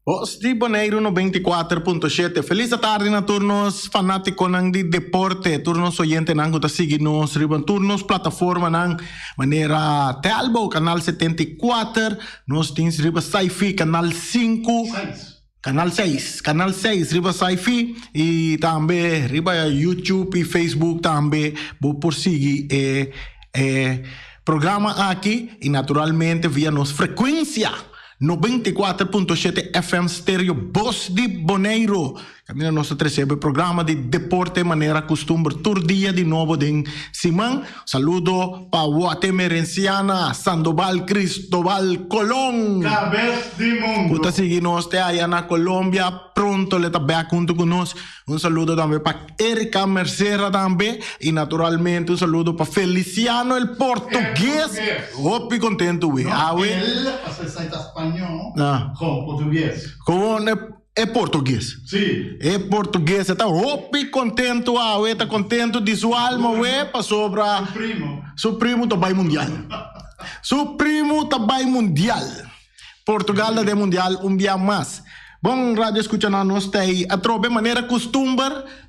Os di Bonaire no 24.7. Feliz tarde na turnos fanático ng di deporte, turnos oyente nang kuta sige nos riban turnos plataforma ng manera Telbo canal 74, nos tins riba Saifi canal 5. Canal 6 riba Saifi e também riba YouTube e Facebook também vou por seguir programa aqui e naturalmente via nos frequência 94.7 FM Stereo Voz di Bonaire. Camina nosso terceiro programa de deporte maneira costume todo dia de novo de Simão. Saludo para Guatemerenciana, Sandoval Cristóbal Colón. Cabeza de mundo. Puta seguindo até aí na Colômbia, pronto ele está bem junto conosco. Um saludo também para Erika Mercera também e naturalmente um saludo para Feliciano el português. Hope contento we. Ele aceita espanhol com português. É português. Sim. É português. Está contento, está contento de sua alma, para sobra. Seu primo também mundial. Seu primo também mundial. Portugal de mundial dia mais. Bom, rádio escuchando nós tem a trobe maneira costume,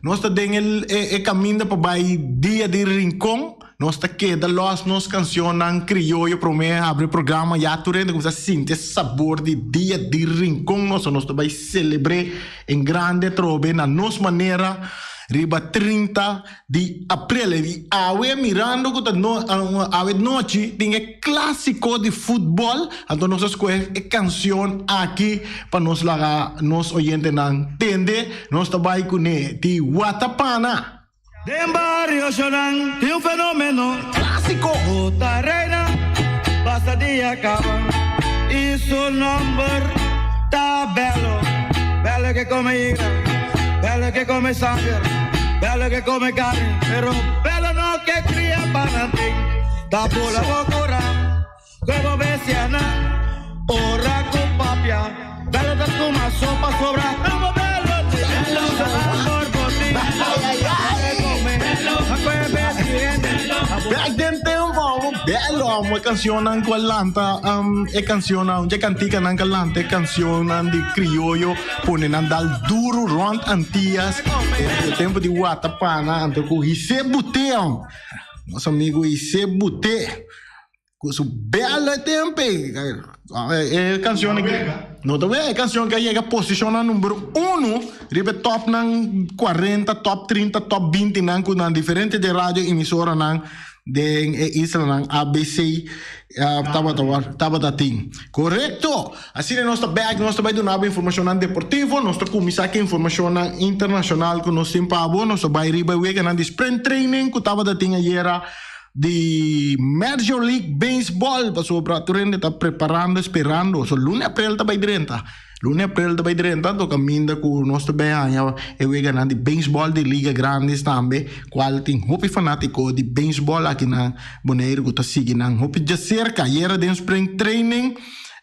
nós tá dentro o caminho para dia de rincão. Nós tá queda nos canciones criollo para mim abrir programa já tu rende como se sente sabor de dia de rincão. Nós vai celebrar em grande trobe na nossa maneira. Riba 30 de abril e awe mirando que awe noite tem clássico de futebol, então nós escolhe canção aqui para nos lagar nos oyentes não entende, nós trabalha com de Watapana. De barrio Chorán, de un fenómeno Clásico. Puta reina, basta de acabar. Y su nombre está bello, bello que come hígado, bello que come sangre, bello que come carne, pero bello no que cría para ti. Da por la bocora, huevo veciana, ora con papia, bello da como sopa sobra, bello por ti. Back then tempo, bello, uma canção ng Kualanta, canção ng cantica ng Kalante, canção de criollo, pone nandal duro rond antias, o tempo de Watapana, ante ko hise buteão, nosso amigo hise bute, com su belo tempo, canção não também é canção que chega posiciona número 1, ribe top ng 40, top 30, top 20 ng kunan diferente de rádio emissora ng de isla ng ABC Tabatating. Correcto. Assim é nossa bag, nós também donava informação deportiva, nós temos aqui informação internacional que nós temos para nós vai riba wega ng sprint training que Tabatating ayer de Major League Baseball para sobra turende está preparando, esperando. So lunes april está vai direnta. Lunes april está vai direnta, do caminho com nós também é wega de baseball de liga grandes também. Qual tem hopi fanático de baseball aqui na Bonaire que está seguindo. Hopi já cerca, ayer de spring training.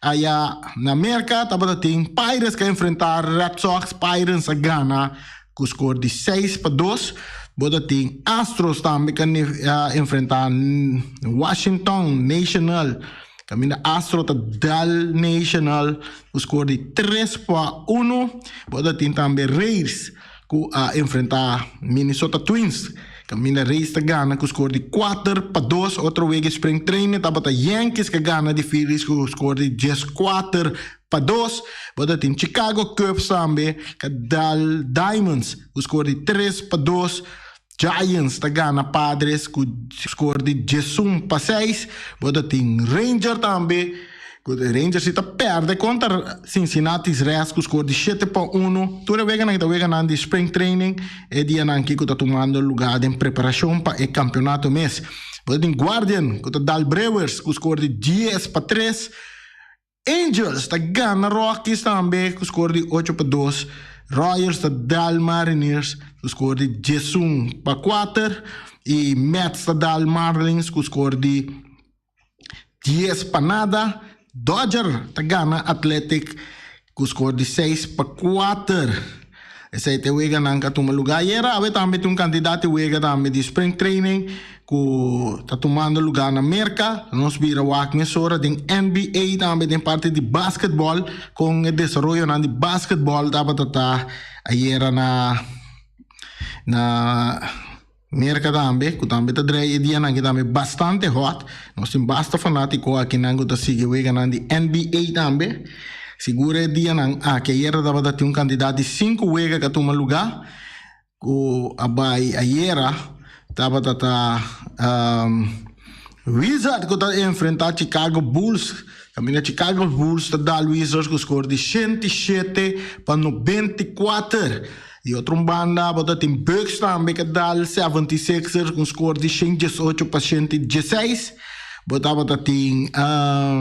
Allá na América, estava tem Pirates que enfrentar Red Sox, Pirates a Gana, com score de 6-2. Boda tem Astros também que enfrentar Washington National. Camina Astro tá Dal National, o score de 3-1. Boda tem também Rays que enfrentar Minnesota Twins. Camina Rays tá gana com o score de 4-2. Outro week spring training tava tá Yankees que gana de Phillies com o score de 4-2. Boda tem Chicago Cubs também que Dal Diamonds com o score de 3-2. Giants tá gana Padres com score de 1-6. Boda tem Ranger também. O Rangers está perde contra Cincinnati Reds com score de 7-1. Toda vez que está de spring training é dia que está tomando lugar em preparação para o campeonato mês. Boda tem Guardian com Dal Brewers com score de 10-3. Angels está gana Rockies também com score de 8-2. Royals está Dal Mariners com score de 10-4 e Mets está Dal Marlins com score de 10-0. Dodger está gana Athletic com score de 6-4. Esse aí tem o Wega não catuma lugar. E era também um candidato Wega também de spring training que está tomando lugar na América. Nós vira wak mesora tem NBA também, tem parte de basquetebol, com o desenvolvimento de basquetebol, tá aí era na América também, que também tá drei dia na que também bastante hot. Nós temos bastante fanático aqui na que tá sigue o de NBA também. Segura dia na que era dava ter candidato de 5 wega que toma lugar. O abai era tava Wizard que tá enfrentar Chicago Bulls. Caminha Chicago Bulls tá dar Wizards com score de 107 para 94. E outra banda, tem Bucks também que dá 76ers com score de 118 para 116. Tem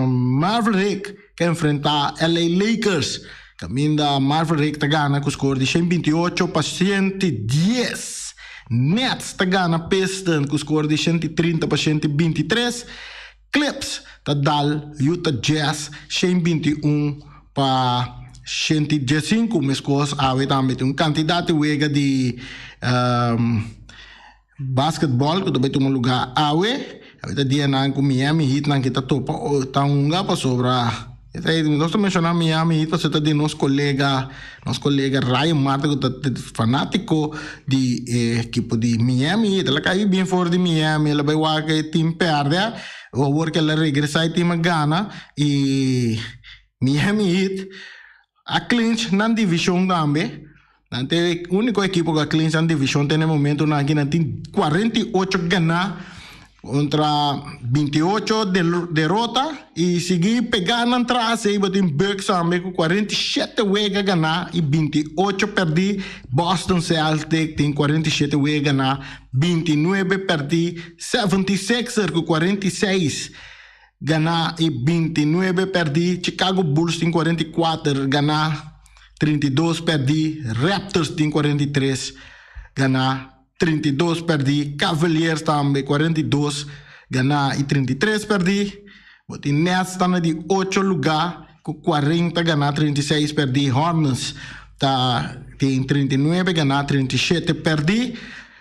Maverick que enfrentar LA Lakers. Caminha Maverick tá ganha com score de 128 para 110. Nets tá ganha Pistons com score de 130 para 123. Clips tá dá Utah Jazz 121 para 115, mas coisa também tem candidato wega de basquetebol que também tem lugar aveta dia na com Miami Heat na kita topa tá para sobra. Nós estamos mencionando Miami Heat, você tá de nosso colega Ryan Marta que tá fanático de equipe de Miami Heat. Ela caiu bem fora de Miami, ela vai lá que time perde, o work ela regressa e time gana e Miami Heat a clinch na divisão também. Nante único equipo que clinch na divisão tem no momento na que tem 48 ganha contra 28 derrota e seguir pegando atrás e tem Bucks também com 47 wega ganhar e 28 perdi. Boston Celtics tem 47 wega ganhar, 29 perdi. 76ers com 46 ganhar e 29 perdi. Chicago Bulls tem 44 ganhar, 32 perdi. Raptors tem 43 ganhar, 32 perdi. Cavaliers também 42 ganhar e 33 perdi. O Nets está de 8 lugar com 40 ganhar, 36 perdi. Hornets tem 39 ganhar, 37 perdi.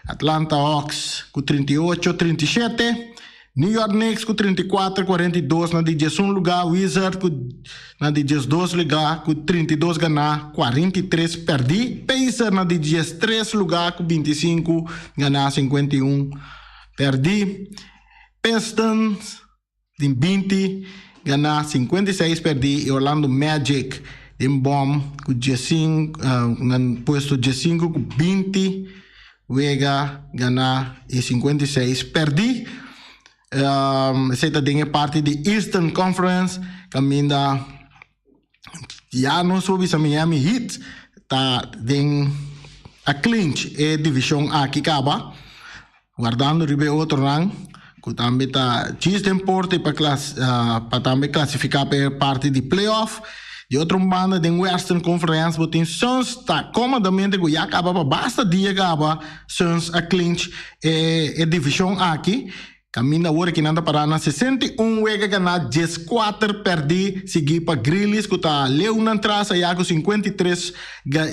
Atlanta Hawks com 38, 37. New York Knicks com 34, 42 na de 11 lugar. Wizard na de 12 lugar com 32 ganhar, 43 perdi. Pacers na de 13 lugar com 25 ganhar, 51 perdi. Pistons tem 20 ganhar, 56 perdi. E Orlando Magic tem bom com 15 no posto 15 com 20 wega ganhar e 56 perdi. Essa é parte de Eastern Conference, caminha já não soube se Miami Heat tá tem a clinch e divisão aqui acaba guardando ribe outro rang que também tá Houston Porte para também classificar para parte de playoff. E outra banda de Western Conference, botin Suns está comodamente com já acaba basta dia acaba Suns a clinch e divisão aqui. Caminha agora que nada para na 61 wega ganhar 14 perdi seguir para Grizzlies que tá leu na traça já com 53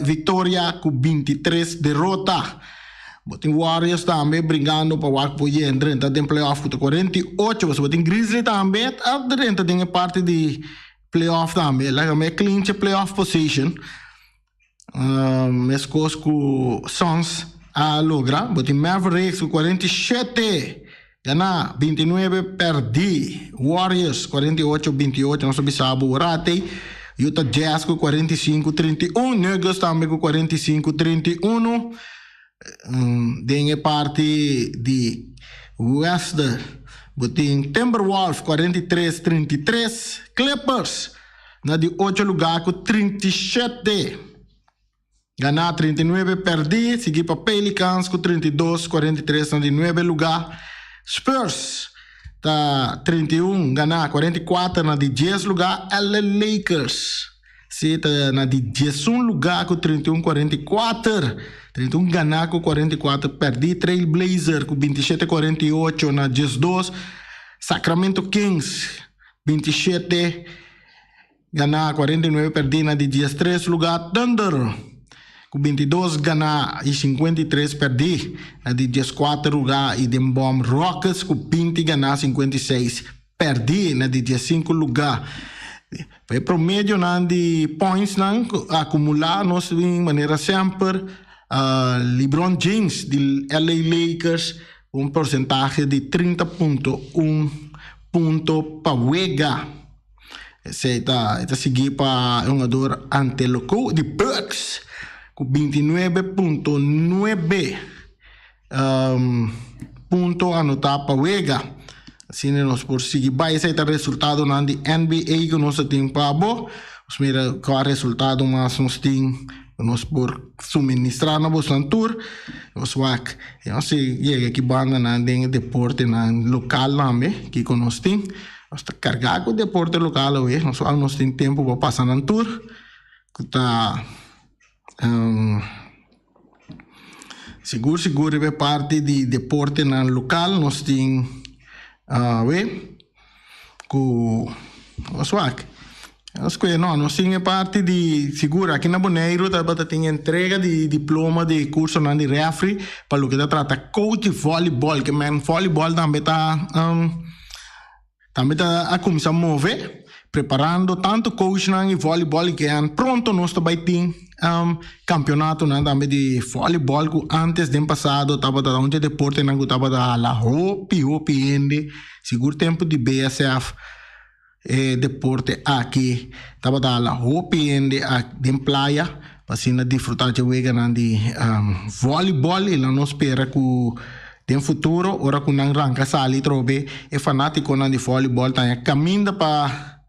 vitória com 23 derrota. Botin Warriors também brigando para o arco e entra tem playoff com 48. Você botin Grizzlies também dentro tem parte de playoff também. Lá é clinch playoff position. Mas coisa com Suns a logra. Botin Mavericks com 47 ganhar, 29 perdi. Warriors 48-28, não sabe sabo rate. Utah Jazz com 45-31. Nuggets também com 45-31. Tem parte de West. Tem Timberwolves 43-33. Clippers na de 8 lugar com 37. Ganhar 39 perdi. Seguir para Pelicans com 32-43 na de 9 lugar. Spurs tá 31 ganhar 44 na de 10 lugar. LA Lakers tá na de 11 lugar com 31-44. 31 ganhar com 44 perdi. Trail Blazer com 27-48 na 12. Sacramento Kings 27 ganhar 49 perdi na de 13 lugar. Thunder com 22 ganhar e 53 perder. Na de 14 lugar, e den Bom Rockets com 20 ganhar 56 perder. Na de 15 lugar, o promédio de points acumular nós de maneira sempre. LeBron James de LA Lakers porcentagem de 30.1 ponto para Wega. Está seguido para um jogador Anteloco de Bucks com 29.9 ponto anotar para Wega. Assim nós por seguir vai esse é o resultado na NBA que nós temos para bom. Os mira qual resultado mas nós temos nós por suministrar na Boston Tour nós wak nós chega que banda na deporte na local também que nós temos nós está carregado com deporte local hoje nós temos tempo para passar na tour que está seguro é parte de deporte na local nós temos com nós wak nós temos parte de seguro aqui na Bonaire tem entrega de diploma de curso de refri para o que trata coach de voleibol que man voleibol também está a começar a mover preparando tanto coach e voleibol que pronto nós também tem campeonato também de voleibol que antes do passado estava onde deporte não estava da la hopi seguro tempo de BSF deporte aqui estava da la hopi em playa para assim disfrutar de voleibol e lá nós espera que no futuro ora que não arranca sali trobe é fanático de voleibol tá caminho para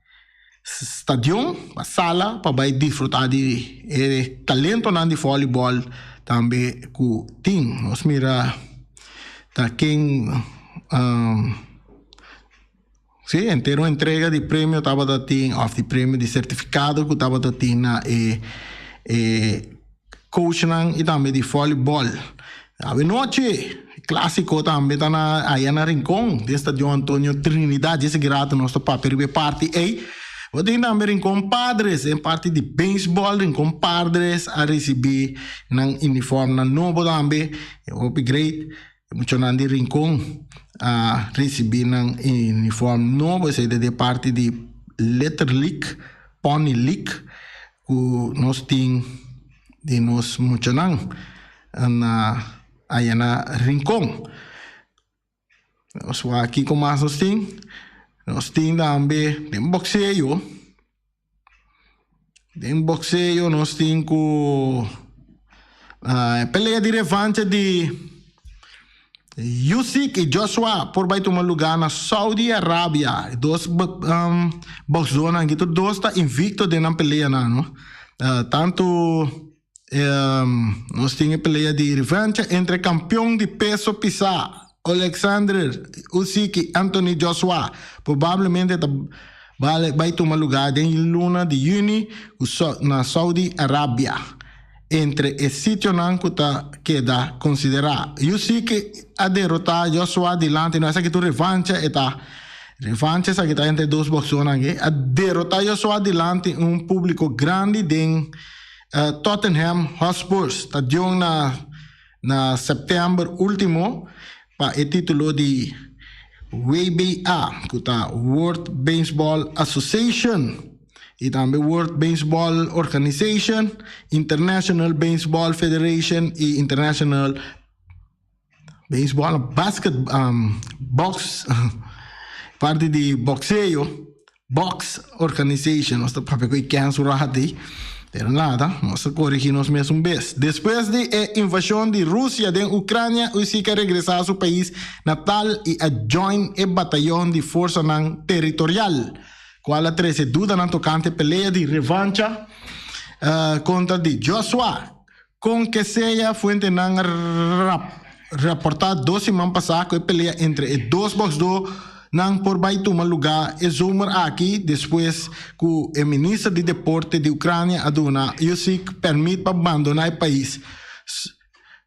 stadion para sala para vai disfrutar de talento de voleibol também que tem nós mira tá quem sim, inteiro entrega de prêmio estava da tem of de prêmio de certificado que estava da tem na coaching e também de voleibol. A noite clássico também tá aí na Rincón, desta de Antônio Trinidade, esse grato nosso papel de parte aí. Vou ter também Rincón Padres, em parte de beisebol, Rincón Padres a receber um uniforme novo também, upgrade, muito não de Rincón a receber um uniforme novo, esse é de parte de Letter League, Pony League, que nós temos de nós muito não aí na Rincón. Nós aqui como nós temos também de boxeio nós temos com peleia de revanche de Usyk e Joshua por vai tomar lugar na Saudi Arábia. Dois boxeadores que todos está invicto de na peleia não. Tanto nós temos peleia de revanche entre campeão de peso pesado Alexander Usyk e Anthony Joshua. Provavelmente vai tomar lugar em luna de junho na Saudi Arábia. Entre esse sítio que queda considerar Usyk a derrotar Joshua dilante, não é essa que tu revanche essa que está entre dois boxeadores a derrotar Joshua dilante público grande de Tottenham Hotspur, estadião na setembro último para o título de WBA, que está World Baseball Association e também World Baseball Organization, International Baseball Federation e International Baseball Box parte de boxeio Box Organization, nós estamos para ver quem é pero nada, nós corrigimos mesmo vez. Depois da invasão de Rússia da Ucrânia, Usyk regressar a seu país natal e a join o batalhão de força territorial. Qual a 13 dúvida na tocante peleia de revanche contra de Joshua. Com que seja fuente não reportar 2 semanas passadas que a peleia entre dois boxadores não por vai tomar lugar e zomer aqui depois que o ministro de deporte de Ucrânia aduna Usyk permite para abandonar o país.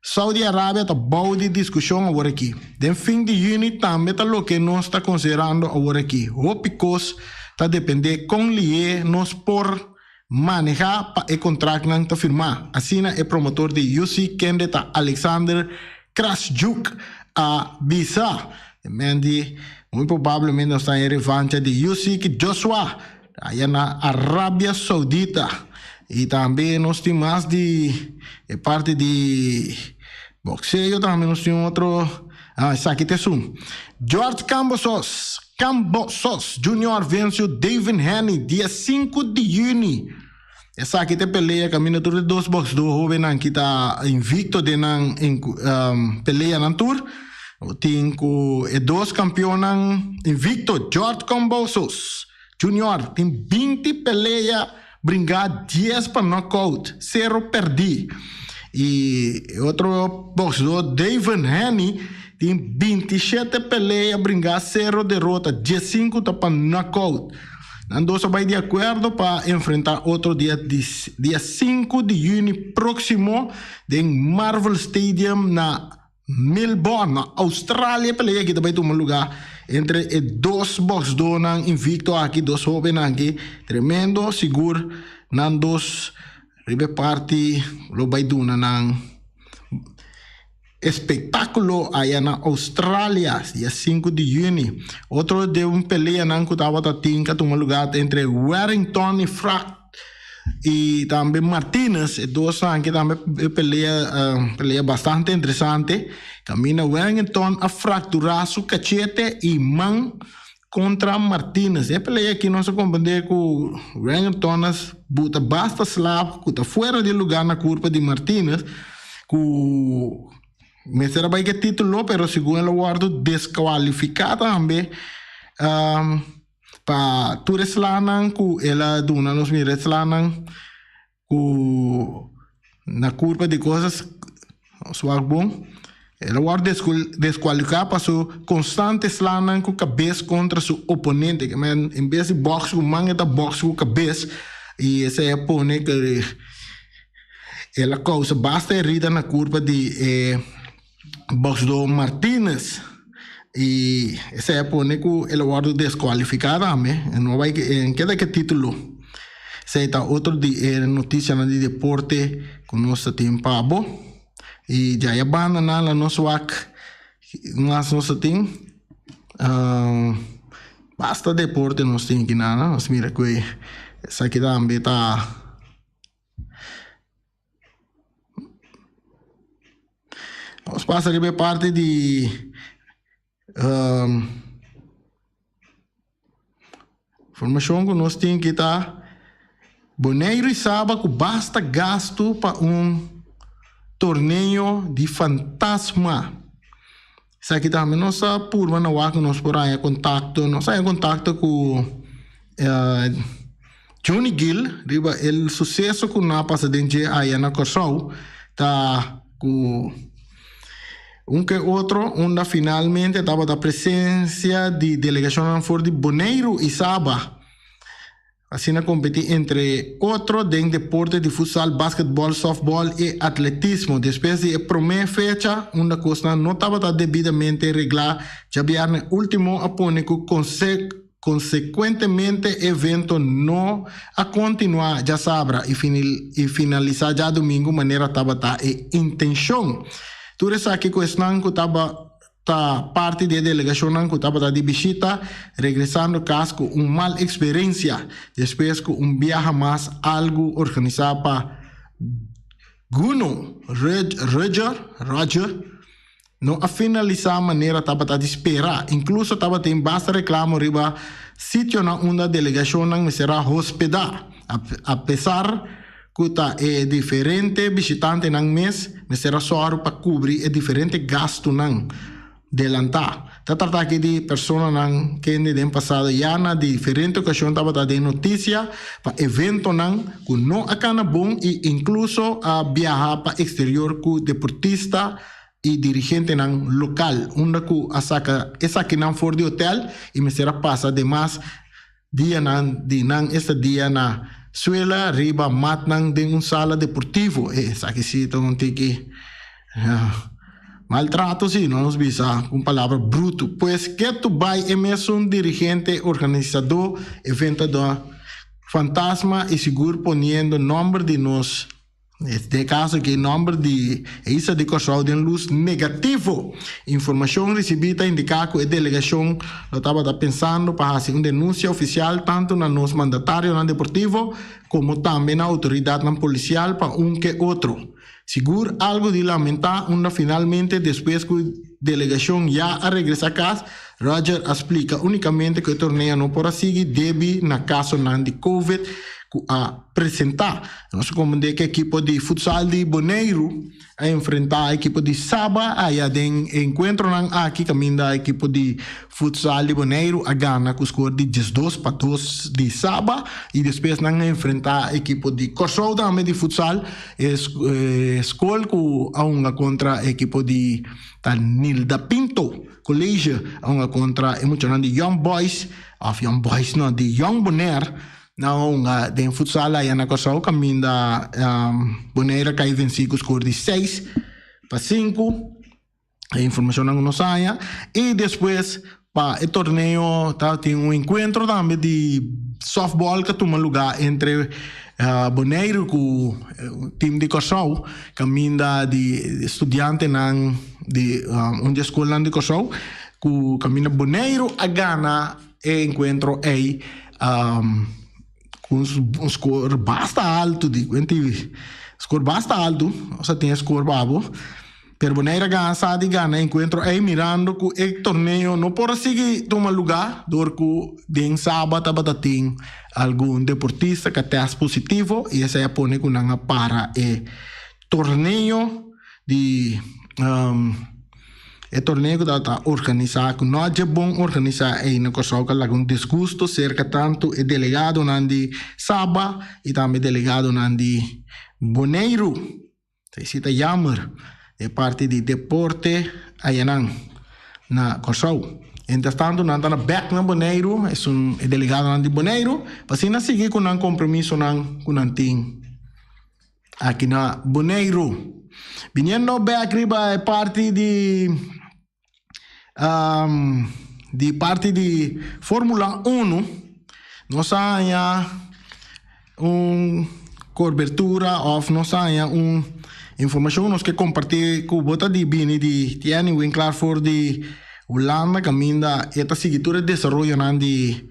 Saudi Arábia está boa de discussão agora aqui. De fim de junho também está o que nós está considerando agora aqui. O picos está depender com lhe nós por manejar para el contrato nang ta firmar. Así el promotor de UC kende ta Alexander Krasjuk a visa. Mendi muy probablemente está en revancha de UC que Joshua allá en Arabia Saudita. Y también nos tiene más de parte de boxeo, también nos tiene otro. Aquí te zoom. George Cambosos Jr. venció David Haney dia 5 de junio. Essa aqui te pelea caminho de dos box do jovem que está invicto de nan pelea na tour. Tem com dois campeões invicto George Cambosos Jr. tem 20 pelea brincar 10 para knockout, 0 perdi. E outro boxeador David Haney tem 27 pelea brincar 0 derrota, 15 para knockout. Nando se vai de acordo para enfrentar outro dia 5 de junho próximo em Marvel Stadium na Melbourne, na Austrália. Pelea que vai tomar lugar entre dois boxeadores invicto aqui, dois jovens aqui, tremendo, seguro, nan dos ribe parte lo vai duna nan espetáculo allá na Austrália, dia 5 de junho. Outro de pelea nan que estava tinka tomar lugar entre Warrington e Frack e também Martinez, dois que também pelea bastante interessante. Camina Warrington a fracturar su cachete e mão contra Martinez. É pelea que não se compreende com Warrington buta basta slap, que está fora de lugar na curva de Martinez, com me será vai que título, pero segundo o guardo desqualificado também. Pa tu reslanan ku ela duna nos mi reslanan ku na curva de coisas swag bom ela guarda desqualificar para su constante slanan ku cabeça contra su oponente que man em vez de boxe com manga da boxe com cabeça e esse é pone que ela causa basta herida na curva de boxeador Martinez. E esse é por que ele guarda desqualificado também. Não vai queda que título. Se está outro de notícia de deporte com nosso tempo abo e já é banda na nosso ac nosso tem basta deporte nós tem aqui na nós mira que essa aqui também tá nós passa de parte de informação que nós temos que estar Boneiro e Saba que basta gasto para torneio de fantasma. Isso aqui também nossa turma na UAC nós por aí contato, nós aí contato com Johnny Gill, riba o sucesso que na passadente aí na Corsau, tá com que outro, onde finalmente estava a presença de delegação for de Boneiro e Saba. Assim, competir entre outro de deporte de futsal, basquetebol, softball e atletismo. Depois de a primeira fecha, onde a coisa não estava devidamente reglada, já havia no último apônico, consequentemente, o evento não a continuar, já sabra, e finalizar já domingo, maneira estava a intenção. Tudo isso aqui que estava parte da delegação que estava de visita, regressando caso com uma mal experiência, depois com viaje mais algo organizado para Guno Roger, não a finalizar a maneira estava de esperar, incluso estava tem basta reclamo riba sítio na onde a delegação não será hospedar, apesar que é diferente visitante nang mês, me será só para cobrir é diferente gasto nang delantar. Trata aqui de pessoa nang que no passado já na diferente ocasião estava de notícia para evento nang que não acana bom e incluso a viajar para exterior com deportista e dirigente nang local, onde que a saca essa que não for de hotel e me será passa demais dia nang de nang este dia na suela riba mat nang de sala deportivo aqui sim então tem que maltrato sim não nos visa com palavra bruto pois que tu vai é mesmo dirigente organizador evento da fantasma e seguro poniendo nombre de nos. Neste caso que nombre de Isa de Corsau de luz negativo. Informação recebida indica que a delegação estava pensando para fazer uma denúncia oficial tanto na nos mandatário na deportivo como também na autoridade policial para que outro. Seguro algo de lamentar onde finalmente depois que a delegação já regressa a casa, Roger explica unicamente que o torneio não pode seguir deve na caso de Covid a apresentar. Nós comandamos que a equipe de futsal de Bonaire a enfrentar a equipe de Saba, aí a encontro aqui caminho a equipe de futsal de Bonaire a ganhar com o score de 12-2 de Saba e depois não enfrentar a equipe de Corsau também de futsal escola a uma contra a equipe de Nilda Pinto Colégio a uma contra emocionante de Young Boys não, de Young Bonaire. Não, de futsal aí na Corsau caminho da Bonaire cai venci com o score de 6-5. A informação não saia. E depois, para o torneio, tem encontro também de softball que toma lugar entre Bonaire com o time de Corsau, caminho de estudante de uma escola de Corsau, com caminho Bonaire a ganhar o encontro aí. Com score bastante alto, score bastante alto, ou seja, tem score babo, pero Bonaire gana encontro aí mirando que o torneio não pode seguir tomar lugar, porque de sábado tem algum deportista que testa positivo e essa é põe que não para o torneio de o torneio que está organizado, que não é bom organizar aí na Corsau, que há um desgosto cerca tanto o delegado de Saba e também o delegado de Bonaire. Isso é jammer, é parte de deporte aí na Corsau. Entretanto, não está na back na Bonaire, é delegado de Bonaire, para assim não seguir com um compromisso que não tem aqui na Bonaire. Viniendo back riba é parte parte de Fórmula 1, nós há cobertura ou nós há informação nós que compartilhar com bota de Bini de Tiani Winkler for de Holanda caminho da esta seguidora de desenvolvimento de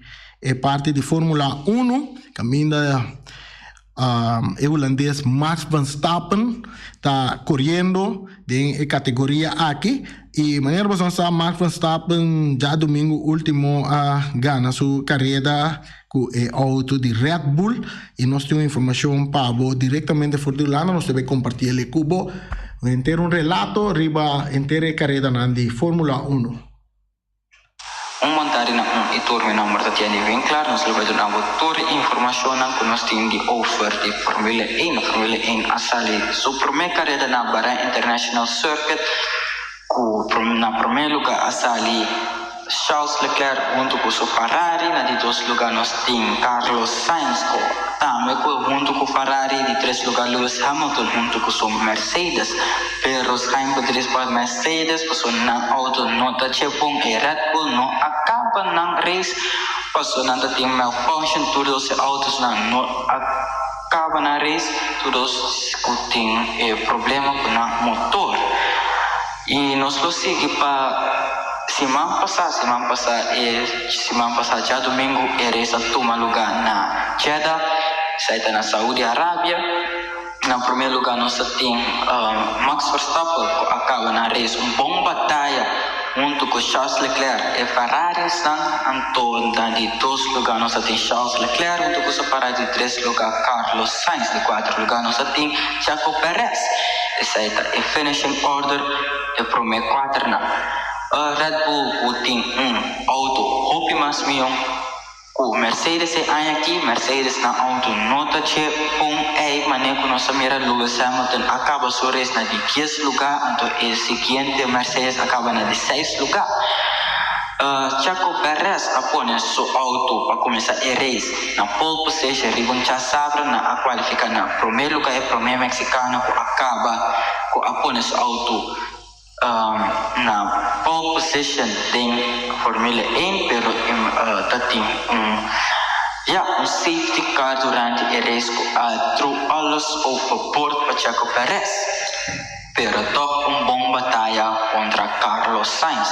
parte de Fórmula 1 caminho da holandês Max Verstappen está correndo de categoria aqui e maneira você sabe Max Verstappen já domingo último ganha sua carreira com o auto de Red Bull e nós temos informação para diretamente de Holanda nós devemos compartilhar o cubo inteiro relato riba inteira carreira de Fórmula 1. Montare na iturmi number Tiani Winkler, nós levamos na outra informação que nós temos de offer de Formula 1 asali. So primeira carreira na Bahrein International Circuit, na primeiro lugar asali Charles Leclerc junto com o Ferrari, na de dois lugares nós temos Carlos Sainz, também junto com o Ferrari, de três lugares Lewis Hamilton junto com o Mercedes, pero Sainz Pedres para Mercedes, passou na auto nota chepong e Red Bull não acaba na race, passou na tem malfunction, todos os autos não acaba na race, todos têm problema com o motor. E nós lo sigue para semana passada já domingo era toma lugar na Jeddah, saída na Saudi Arábia. Na primeiro lugar nós temos Max Verstappen que acaba na race bom batalha junto com Charles Leclerc e Ferrari então de dois lugares nós temos Charles Leclerc junto com o Ferrari de três lugares Carlos Sainz de quatro lugares nós temos Checo Perez e saída e finishing order e primeiro quatro na Red Bull tem auto hopi mas miong ku Mercedes aqui Mercedes na auto nota che pong manejo nós mira Lewis Hamilton acaba sua race na de 10 lugar então o seguinte Mercedes acaba na de 6 lugar. Checo Perez apone seu auto para começar a race na pole position ribon sabra na qualificar na primeiro lugar e primeiro mexicano que acaba que apone seu auto na pole position tem Formula 1 pero tem safety car durante il race trou alles overboord para Checo Perez. Pero toch bom batalha contra Carlos Sainz.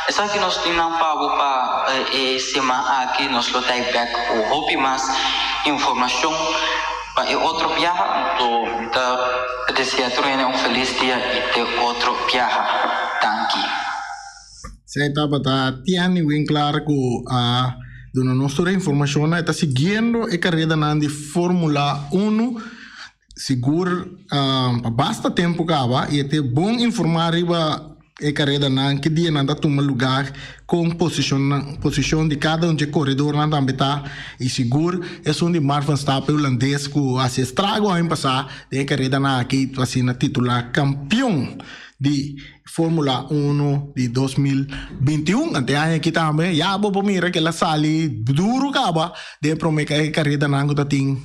Essa que nós tínhamos para semana aqui nós lutei back o hobby mas informação para outro viaje então desejo ter feliz dia e ter outro viaje. Thank you. Saya estava tiani bem claro que dona nostra informazione está seguindo a carreira de Fórmula 1 seguro basta tempo cava e é bom informar a carreira que dia nada toma lugar com posição de cada de corredor na também e seguro é onde Max Verstappen holandês que se estrago a passar de carreira aqui assim na titular campeão de Fórmula 1 de 2021 até aqui também já vou mira que ela sali duro caba de prometer carreira na que tem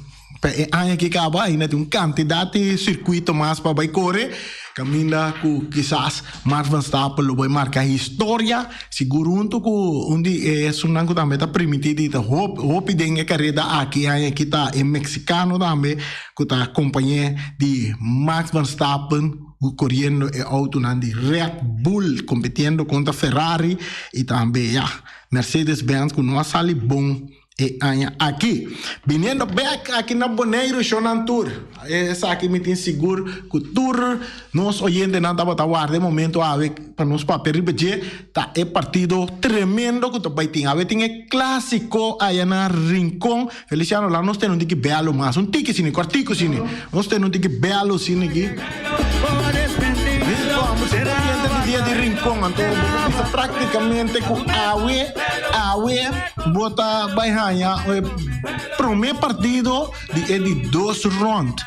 aqui acaba ainda tem candidato de circuito mais para vai correr caminha com quizás Max Verstappen lo vai marcar história seguro onde é sunango também está permitido hope de carreira aqui está em mexicano também que está companhia de Max Verstappen correndo el auto de Red Bull competindo contra Ferrari e também Mercedes-Benz que não sale bom aqui vindo back aqui na Bonaire Shonan Tour essa aqui me tem seguro que o tour nós oyentes não estava guardando de momento para nós papel tá é partido tremendo que vai ter tem clássico aí na Rincón Feliciano lá nós temos que belo mais tique cine quartico cine nós temos que belo cine aqui dia de Rincón então praticamente com awe bota baihanya primeiro partido de 2 rounds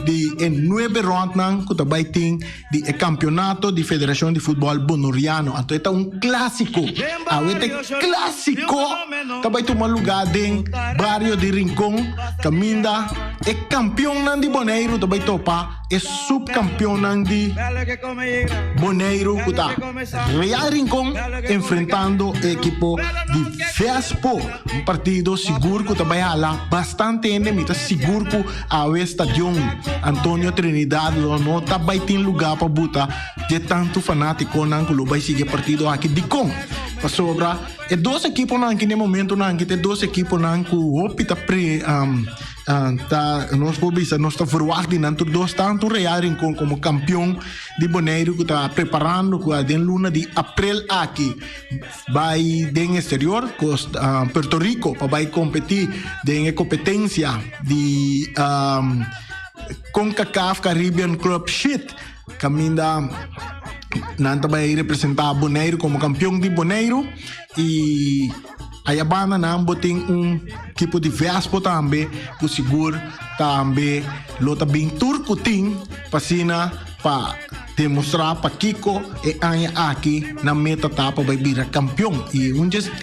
de 9 rounds nan que também tem de campeonato de Federação de Futebol Bonoriano então é clássico clássico também toma lugar em barrio de Rincón caminda é campeão nan de Bonaire também topa é subcampeão nan de Bonaire que tá Real Rincón enfrentando a equipo de Vespo partido seguro que também há bastante gente seguro que a estadio Antônio Trinidad não também tem lugar para botar de tanto fanático não que vai seguir partido aqui de com para sobra é 2 equipos não que no momento não que tem 2 equipos não que o opta nós podemos nós está verwachtando dois tanto Real Rincón como campeão de Bonaire que está preparando com a luna de abril aqui vai no exterior Puerto Rico para vai competir em competência de CONCACAF Caribbean Club Shit caminda nanta vai representar Bonaire como campeão de Bonaire e a Yabana Nambo tem equipo de Vespo também por seguro também lota bem turco tem para demonstrar para Kiko e Anya aqui na meta etapa vai virar campeão e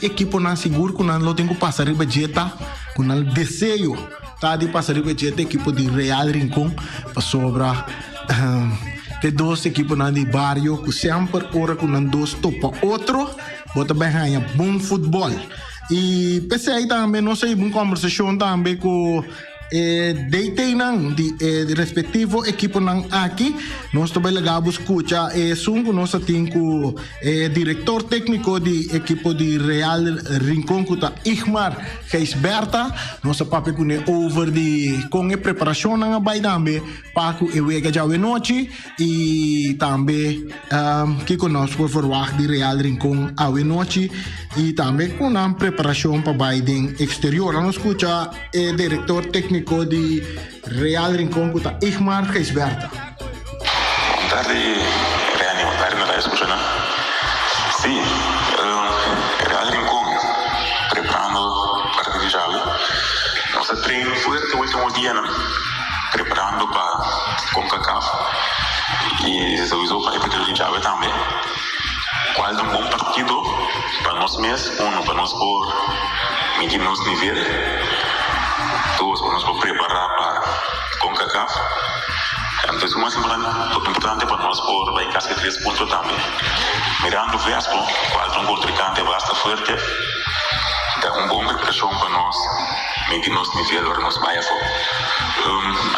equipo na seguro que não tem que passar riba jeta com o desejo tá de passar riba jeta equipo de Real Rincón para sobra tem 2 equipos de barrio que sempre ora com 2 topa outro bota bem ganha bom futebol e pensei aí também não sei uma conversação também com deitei de respectivo equipo aqui nós também legamos escuta sungo nós temos com diretor técnico de equipo de Real Rincón que está Igmar Geisberta nós papo com over de com a preparação na vai também para que o ega já é noite e também que conosco forward de Real Rincón a noite e também com a preparação para Biden exterior nós escuta diretor técnico di Real Rincón que está Igmar Geisberta. Tarde reanimar na escucha, ¿no? Sí, Real Rincón preparando para que llave. Nos treino fuerte último día, ¿no? Preparando para CONCACAF y se usó para el llave también. ¿Cuál es un buen partido para nos mes? Uno, para nos por medir nos nivel. 2, nos vamos preparar para CONCACAF. Entonces, lo más importante para nosotros por la casi 3 puntos también. Mirando Vespo, cual un contrincante bastante fuerte, da una buena presión para nosotros. que nos midfielder nos vaya fo.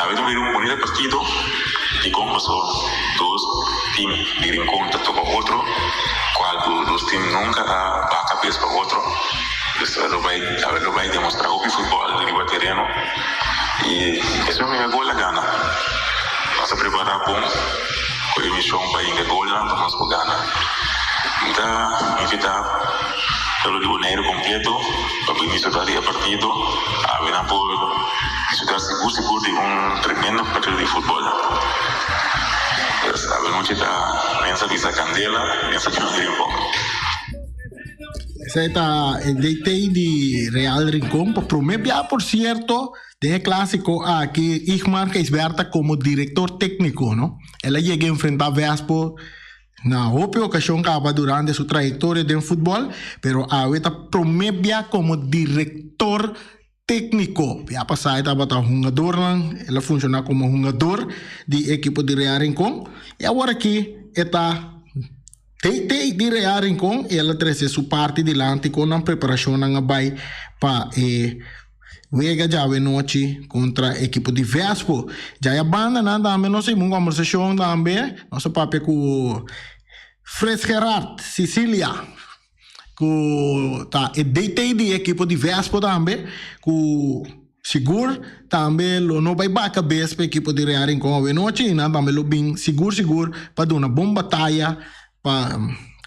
A ver, un bonito partido y como pasó dos teams de rincón tanto para otro, cual dos teams nunca va a caber para otro. Entonces lo va a demostrar el fútbol de terreno y eso me gol la gana. Vamos a preparar con la misión para ir a gol vamos a ganar. Então, invitar pelo Boneiro completo para iniciar o partido a ver por estar seguro de tremendo partido de futebol. A ver, mucha mensa de candela, mensa de Rincón. Essa é a DT de Real Rincón. Por mim, por cierto, tem clássico que Igmar Keisberta como diretor técnico, ¿no? Ela chega a enfrentar Vespo na outra ocasião que durante sua trajetória de futebol, pero ahorita promete como diretor técnico. Já passado estava um jogador, ela funciona como jogador de equipe de Real Rincón. E agora aqui está TT de Real Rincón, ela traz sua parte delante com a preparação na vai para Wega já a noite contra a equipe de Vespo. Já a banda também nós temos uma conversação também, nosso papo com Fred Gerard, Sicília, com a DT de equipe de Vespo também, com Sigur, também não vai bater a cabeça para a equipe de Real Rincón a noite, e também lo bem seguro para dar uma boa batalha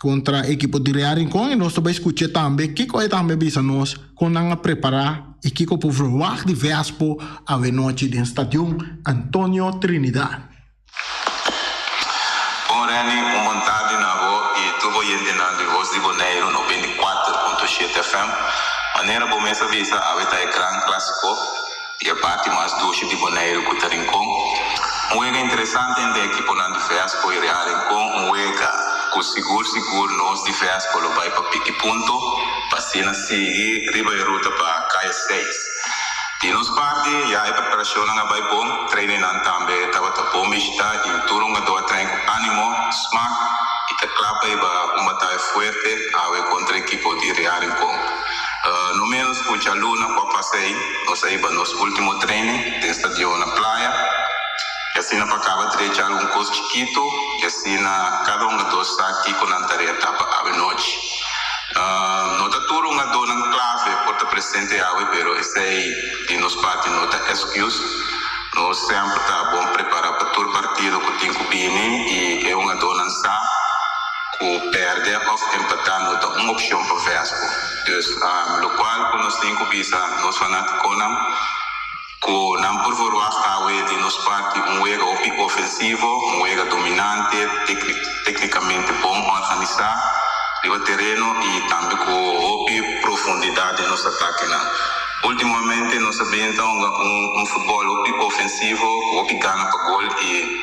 contra a equipe de Real Rincón. E nós vamos escutar também que coisa também bisa nós quando a preparar e que o verwacht de Vespo a noite no estádio Antonio Trinidad. Bom, Reni, montado na voz e tu vai entender de voz de Boneiro no 24.7 FM. Maneira bom essa visa a ver o ecrã clássico e a parte mais doce de Boneiro com o Rincón. Jogo interessante em a equipe de Vespo e Real Rincón, jogo com seguro nós de Vespo lo vai para pique ponto, para seguir riba e ruta para Caia 6. E nos parte, já a preparação não vai bom, treinando também, estava bom, está e o turno do treino com ânimo, smack, e a clapa e uma batalha forte a ver contra a equipe de Real Rincón. No menos, o Chaluna, para passei, nós aí para nosso último treino, de estadio na praia. E assim não acaba de deixar algum coisa chiquito, e assim cada dos está aqui com a tarefa para a noite. Não está tudo uma dona clave por estar presente aí, pero esse aí de nos parte não está excuse. Nós sempre está bom preparar para todo partido que tem que vir e é uma dona está que perde ou empatar não está uma opção para Vespo. Então, no qual quando nós temos que vir, nós fanáticos com não por favor de nos parte jogo ofensivo, jogo dominante, tecnicamente bom, organizado, o terreno e também com profundidade no nosso ataque. Ultimamente nós sabemos então futebol ofensivo, o gana para gol e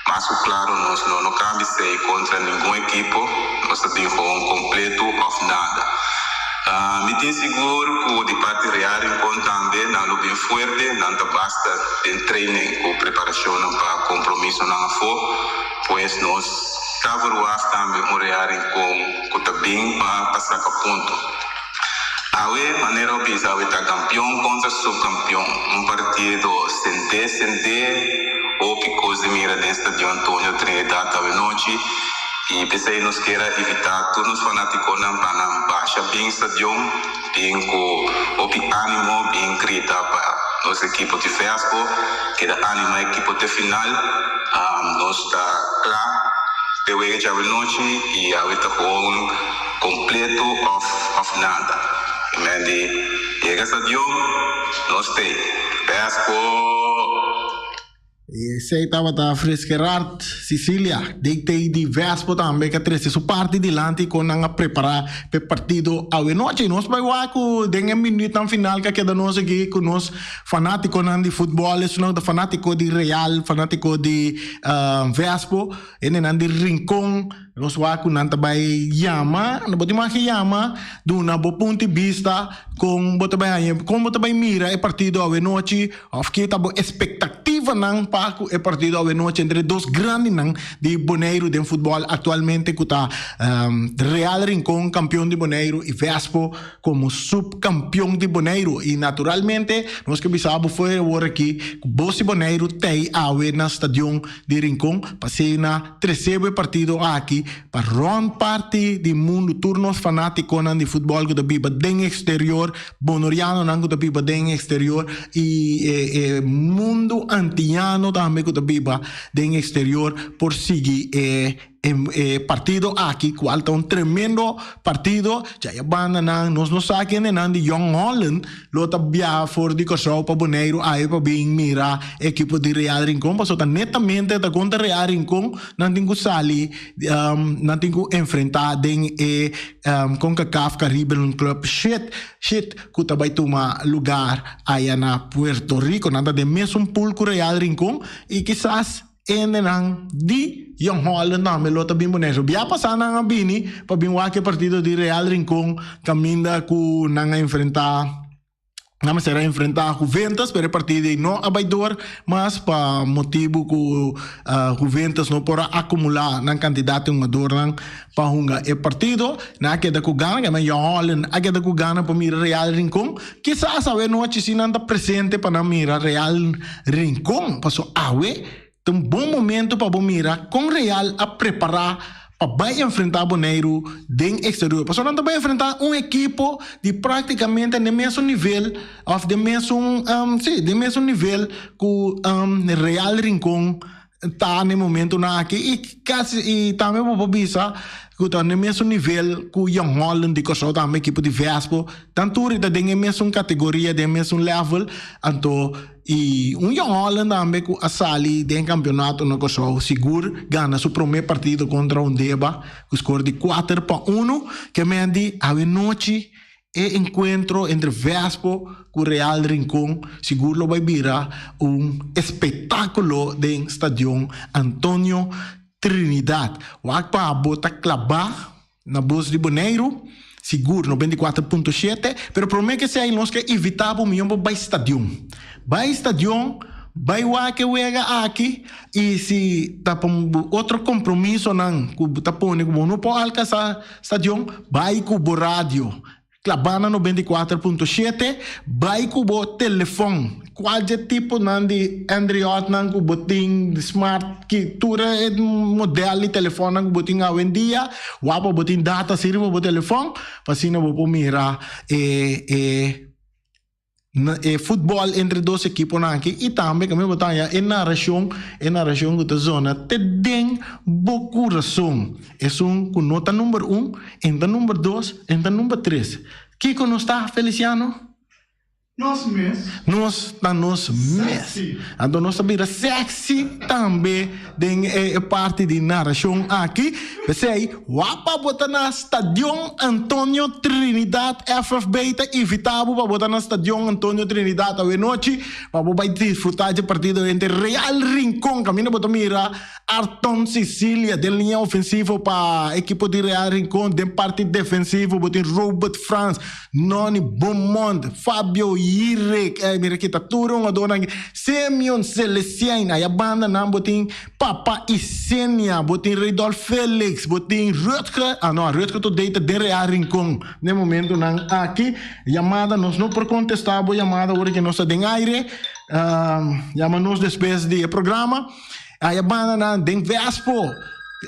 mas claro nós não cabe ser contra nenhuma equipe, nós sabemos completo of nada. Me tem seguro que o de parte Real Rincón também não é bem forte, não basta em treino com preparação para compromisso não for, pois nós estávamos também o Real Rincón que está bem para passar a ponto. A maneira de pensar está campeão contra subcampeão, partido sente ou que coisa mira dentro de Antonio Trinidad a noite. E pensei nos queira evitar todos os fanáticos não para baixa bem estadião, bem com o ânimo, bem grita para nossa equipe de Vespo, que dá ânimo à equipe de final, nós está claro, de hoje já noite e a está com completo of nada. E chega estadião, nós tem Vespo. Esse aí estava da Fred Gerard, Sicília, DT de Vespo também, que trouxe sua parte delante com a preparar para o partido a noite. E nós vamos com 10 minutos no final, que queda nós aqui com nós fanáticos de futebol, fanáticos de Real, fanáticos de Vespo, e de Rincón. Nós vamos com nanta vai chama, não pode mais chama, do na bo ponto de vista com bota vai mira o partido a noite, of que tá bo expectativa não Paco é partido a noite entre dois grandes de Bonaire de futebol atualmente que está Real Rincón campeão de Bonaire e Vespo como subcampeão de Bonaire e naturalmente nós que bisabo foi agora aqui Bossi Bonaire tem awe na stadion de Rincón passei na terceiro partido aqui para run party de mundo turnos fanático de futebol que da biba den exterior bonoriano nango da biba den exterior e mundo antiano também que da biba den exterior por seguir partido aqui qual tá tremendo partido já banda nós não sabem de Young Holland lota bia for de Kosovo para Bonaire aí para bem mira equipo de Real Rincón passou tá netamente da contra Real Rincón não tem que sair não tem que enfrentar com CONCACAF Caribbean Club shit que tá vai tomar lugar aí na Puerto Rico nada de mesmo pool com Real Rincón e quizás enang di Young Holland na melota bim boneso bia passar na bini para bim wake partido de Real Rincón caminda ku nanga enfrentar Nós será enfrentar Juventus para partido não abaidor, mas para motivo que Juventus não pode acumular na candidato mador para hunga e partido na queda que gana que é Holland a queda que gana para mirar Real Rincón quizás saber noite se não está presente para mirar Real Rincón passou um bom momento para mirar com Real a preparar vai enfrentar Bonaire dentro exterior. Porque não vai enfrentar equipo de praticamente no mesmo nível, de mesmo nível que Real Rincón está no momento aqui e quase e também vou bisa que está no mesmo nível que Young Holland de Kosovo também equipo de Vespo, tanto está dentro mesma categoria, dentro mesmo level, então e Young Holland também que a sali dentro campeonato no Kosovo seguro ganha seu primeiro partido contra Deba, com score de 4-1, que me andi a noite e encontro entre Vespo e Real Rincón seguro vai virar espetáculo dentro Estadio Antonio Trinidad. Wakpa bota clavar na bolsa de Bonaire, seguro 94.7, pero promete que seja nós que evitar o meu vai estadio. Vai estadio, vai que wega aqui e se tá outro compromisso não, que tá pondo como não pode alcançar estadio, vai com o rádio. Clabana 94.7, vai com o telefone. Qualquer tipo de Android que botin smart que tura modelo de telefone que botin hoje em dia, wapa botin data sirve para o telefone, para assim não vou mirar futebol entre dois equipos aqui e também que me botar em narração da zona te tem boa razão é com nota número 1, entra número 2, entra número 3. Kiko não está, Feliciano? Nós mesmos. Nós mesmos. Então nós sabemos sexy também de parte de narração aqui. Você wapa botar na Estadio Antonio Trinidad FFB tá evitável para botar na Estadio Antonio Trinidad a noite para vai desfrutar de partido entre Real Rincón caminho botar mira Arton Sicília de linha ofensiva para equipe de Real Rincón de parte defensiva botar Robert France, Noni Beaumont, Fabio Irek, mira que tá tudo uma dona Semyon Celestine, aí a banda não botin Papa Isenia, botin Redolf Felix, botin Rutger, Rutger to deita de Real Rincón. No momento não aqui, chamada nós não por contestar a chamada agora que nós tem aire, chama-nos depois do programa, aí a banda não tem Vespo.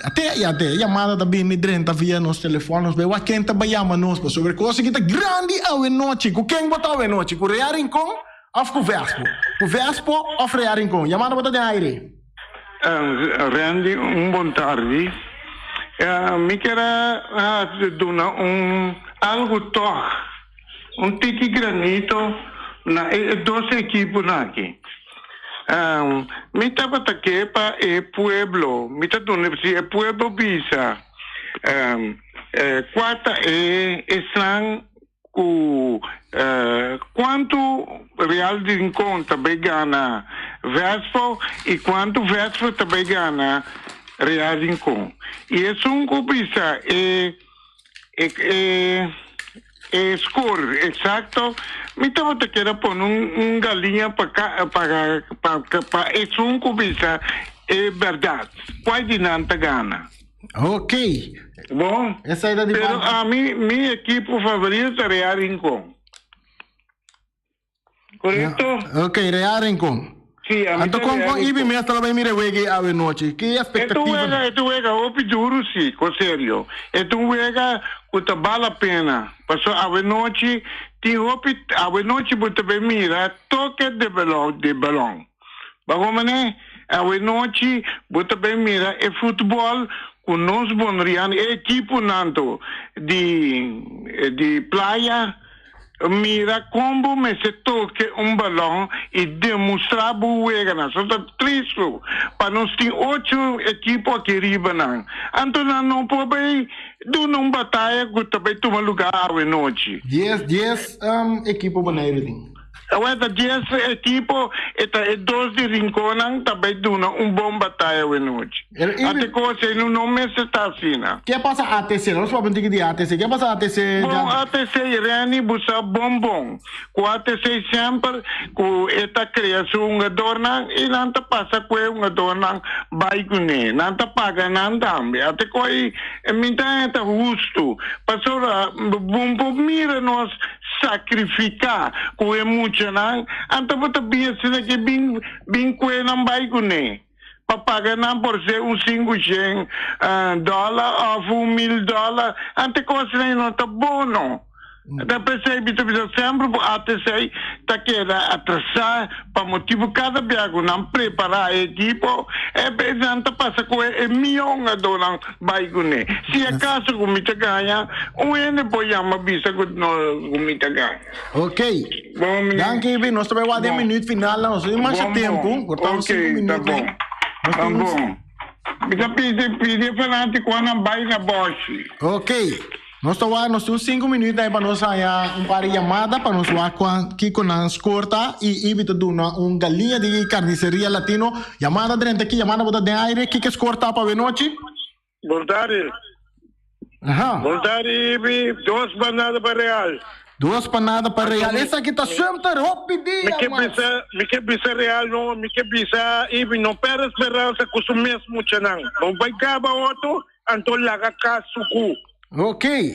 Até chamada também me drenta via nos telefones, bem, o quem também chama nós para sobre coisa que está grande a noite, com quem botar a noite, com Real Rincón ou com Vespo? Com Vespo ou Real Rincón? Chamada botar de aire. Randy, bom tarde. Me quero dar algo toque, tiki granito na duas equipes aqui. Me estava aqui para o pueblo, me está dando se o pueblo bisa. Quarta estão com quanto Real Rincón também ganha Vespo e quanto Vespo também ganha Real Rincón. E isso bisa score exacto, me estaba te quiero poner un galinha para es un cubisa, es verdad. Puede nanta gana. Ok. Bom, Essa aí é de pero a mim, minha equipe favorita é Real Rincón. Correto? Ok, Real Rincón. Sim, a Então, com Ibi mesmo, ela vai me rever a noite. Que expectativa? Tu juega, opi juro sim, com sério. Tu juega, que vale a pena. Passou a noite, tem opi, a noite você vai mirar, toque de balão. Vamos, né? A noite, você vai mirar, é futebol, com nós bonrian, é equipo nanto de praia. Mira como me se toque balão e demonstrar buega na sota triste para nós ter 8 equipes aqui riba não. Então não pode do não batalha que também toma lugar à noite. 10 equipo bonito. Agora 10 equipos e 2 de Rincón também duna bom batalha à noite. Até coisa não me está assim. Que passa ATC? Nós vamos falar de ATC. Que passa ATC? Bom, ATC Irani busa bom. Com ATC sempre com esta criação adorna e não te passa com adorna baigune, não te paga não também. Até coi minta é justo. Passou bom mira nós sacrificar com muito não. Então você pensa que bem com não baigune. Para pagar não por ser $500 ou $1,000, ante coisa não está bom não. Da percebi sempre por ATC tá querendo atrasar para motivo cada viagem não preparar a equipe é pensando passa com milhão de dólares vai ganhar. Se acaso o mita ganha, ele pode chamar bisa que o mita ganha. Ok. Danke, Ibi. Nós também vamos 10 minutos final, nós temos mais tempo. Cortamos 5 minutos. Tá bom. Bisa pedir para quando vai na Bosch. Ok. Nós temos 5 minutos aí para nós sair para chamada, para nós aqui com a escorta e evita galinha de carniceria latino. Chamada dentro aqui, chamada botar de aire, que escorta para a noite? Boa tarde. Boa tarde, 2 bananas para Real. 2 panadas para Real. Essa aqui está sempre rapidinho. Me que bisa Real, não, me que bisa Ibi, não perde esperança com o mesmo chanang. Não vai acabar outro, então laga casuku. Ok.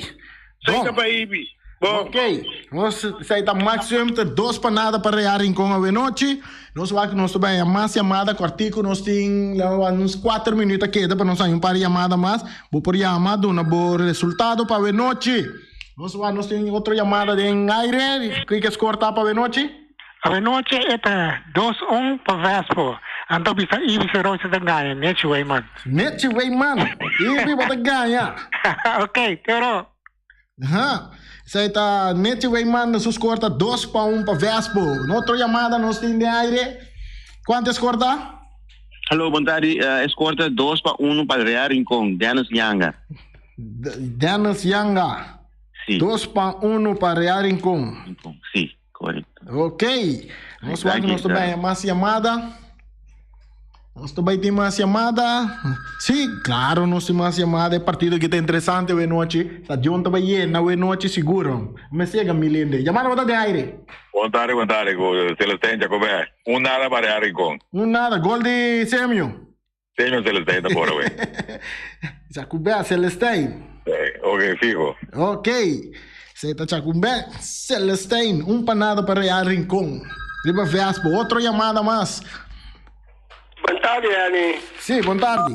Sai para Ibi. Bom. Ok. Nós saímos máximo 2 panadas para Real Rincón a noite. Nós vamos também mais chamada, quartico, nós temos uns 4 minutos aqui para nós sair para chamada mais. Vou por chamada, um bom resultado para a noite. Nós temos outra chamada de aire, que escorta para a noite? A noite é 2-1 para Vespo. Então bisa Ibi se rocha de ganha, Nete Wayman. Nete Wayman, Ibi bota ganha. Ok, teoro. Isso está Nete Wayman, nós corta 2-1 para Vespo. Outra chamada nós temos de aire. Quanto escorta? Alô, boa tarde. Escorta 2-1 para Real Rincón, Dennis Yanga. Dennis Yanga. Sim. 2-1 para Real Rincón. Sim, correto. Ok. Nós vamos também mais chamada. Nós também temos mais chamada. Sim, claro, nós temos mais chamada. É partido que está interessante a noite. Está junto para llena a noite seguro. Me siga, Milinde. Chamada botar de aire. Boa tarde, Celestine Jacobé. Nada para Real Rincón. Nada, gol de Semio. Semio Celestine, por favor. Jacobé, Celestine. Ok, fijo. Ok. Seta Jacobé, Celestine. Panada para Real Rincón. Riba Vespo. Outra chamada mais. Boa tarde, Ani. Sim, boa tarde.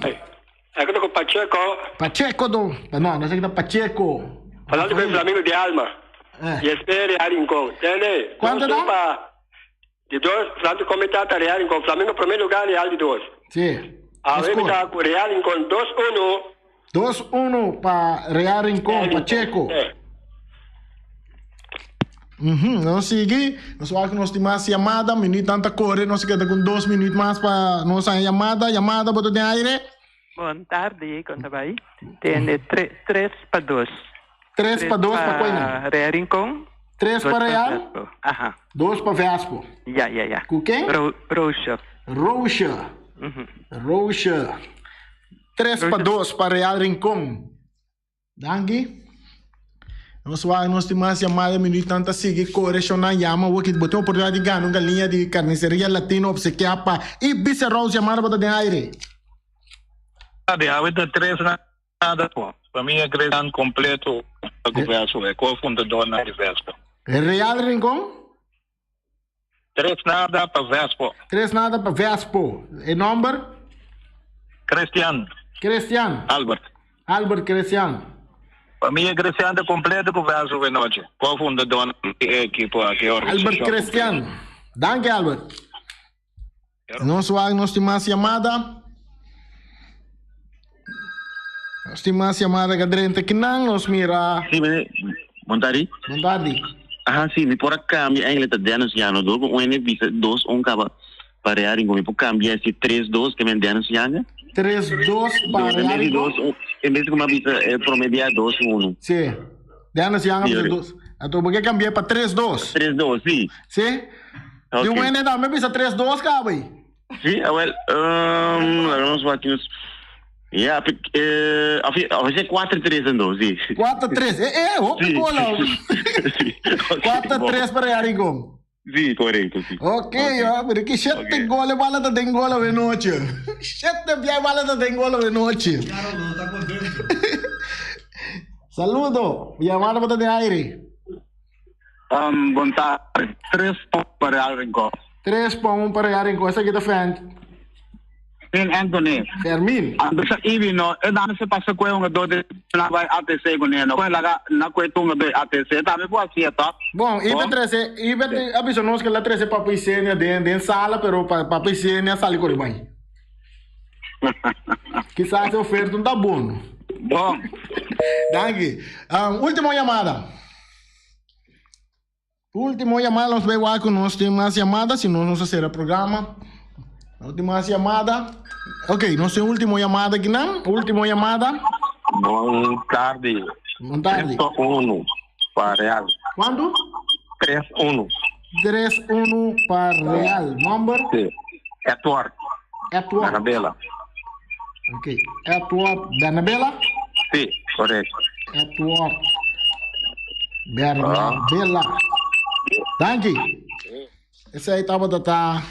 Aqui estou com o Pacheco. Pacheco do... Não, nós aqui está Pacheco. Falando com o Flamengo de Alma. E espere Real Rincón. Entende? Quanto dá? De 2, Flamengo comentar Real Rincón. Flamengo em primeiro lugar, Real de 2. Sim. A Remy está com Real Rincón 2-1. 2-1 para Real Rincón, Pacheco. Nós seguimos, nós temos mais chamada, minuto tanta corre, nós quedamos com 2 minutos mais para nossa chamada, botou de aire. Boa tarde, conta vai? Tem 3 para 2. 3 para 2 para quem? Real Rincón. 3 para Real? Aham. 2 para Vespo. Ya. Com quem? Rocha. Rocha. 3 para 2 para Real Rincón. Dangue. Nós vai nós temos chamada minuto tanta seguir correcionar llama o que botou oportunidade de ganhar uma linha de carniceria latino obsequiapa e bicerros chamada para de aire. De ahorita 3 nada, pô. Para mim é grande completo a conversa, é cofundador na Vespa. É real, Rincon? 3 nada para Vespa. 3 nada para Vespa. E número? Cristian. Albert Cristian. Para mim é Cristiano completo conversa de noite. Cofundador da equipe aqui. Albert Cristian. Danke, Albert. Nós temos chamada. Nós temos chamada cadrente que não nos mira. Sim, Montari. Ah, sim, por acá, me ainda está denunciando, o N visa 2 caba para Yaringo, por cambiar esse 3-2 que me denunciando. 3-2 para Yaringo. Em vez de uma visa promediar 2-1. Sim. Denunciando 2. Então, por que cambiar para 3-2? 3-2, sim. Sim? E o N dá, me visa 3-2, caba aí. Sim, well, nós vamos. Yeah, hoje é 4-3 andou, sim. 4-3, open gol lá. 4-3 para Yaringo. Sim, correto, sim. Ok, pero que 7 goles bala da tem gola de noite. 7 via bala da tem gola de noite. Claro, está contento. Saludo, llamada para de aire. Boa tarde. 3 para Yaringo. 3-1 para Yaringo, essa aqui tá fan. Anthony. Fermin. Bisa ibi no, dami se pasa kwe nga do de na vai ATC ko neno. Kwe laga na kwe tunga be ATC, dami po assim tá. Bom, ibe abiso nós que lá 13 papo isenia den sala, pero papo isenia sali ko rimai. Quizás a oferta não tá bom. Bom. Danke. Última chamada. Nós vai lá com nós tem mais chamada, senão nós fazer o programa. Última chamada. Ok, nós temos última chamada aqui, não? Última chamada. Boa tarde. 3-1 para Real. Quando? 3-1. 3-1 para Real. Number? Sim. Edward. Danabela. Ok. Edward Danabela? Sim, correto. Edward Danabela. Thank you. Essa aí estava da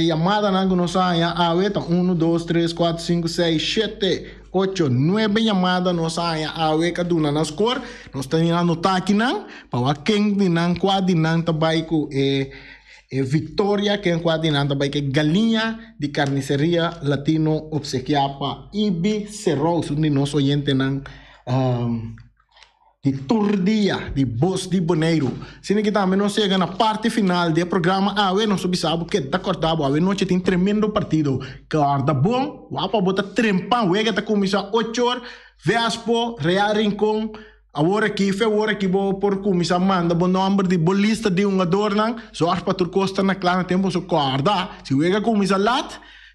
chamada na nossa aweta 1, 2, 3, 4, 5, 6, 7, 8, 9 chamada nossa awe kaduna na score nós temos anotar aqui não para quem não quase não também com Victoria quem quase não também que galinha de carniceria latino obsequiapa Ibi Cerros onde nosso oyente não de Turdia, de Bos de Boneiro. Sendo que também nós chegamos na parte final do programa, nós sabemos que está cortado, noite tem tremendo partido. Corda bom, para botar trempão, que está começando 8 horas, Vespo, Real Rincon, agora aqui por começar manda bom número de bolista de adorno, só para tu costa na clã tempo so corda, se o que começa lá,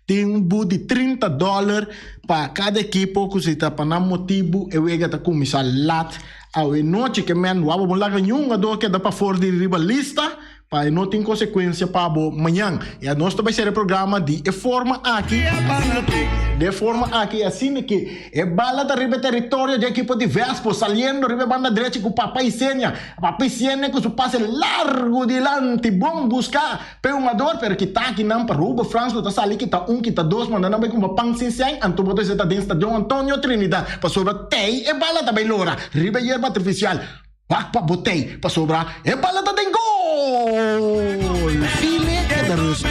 tem bu de $30 para cada equipo que está para motivo e o que está começando lá. A noite que men wabo mo laga yung ado que dá para fora de rivalista para não ter consequência para amanhã. E a nós também será programa de forma aqui assim que é bala da riba território de equipe de Vespo saliendo riba banda direita com papai Senia que se passa largo dilante bom buscar pegador pero que tá aqui não para Ruba France tá sali que tá que tá 2 mandando bem com pang sinseng anto botar está dentro estado Antônio Trinidad para sobre tei é bala também lora riba hierba artificial Pak botei para sobrar é bala da tem gol file que da russo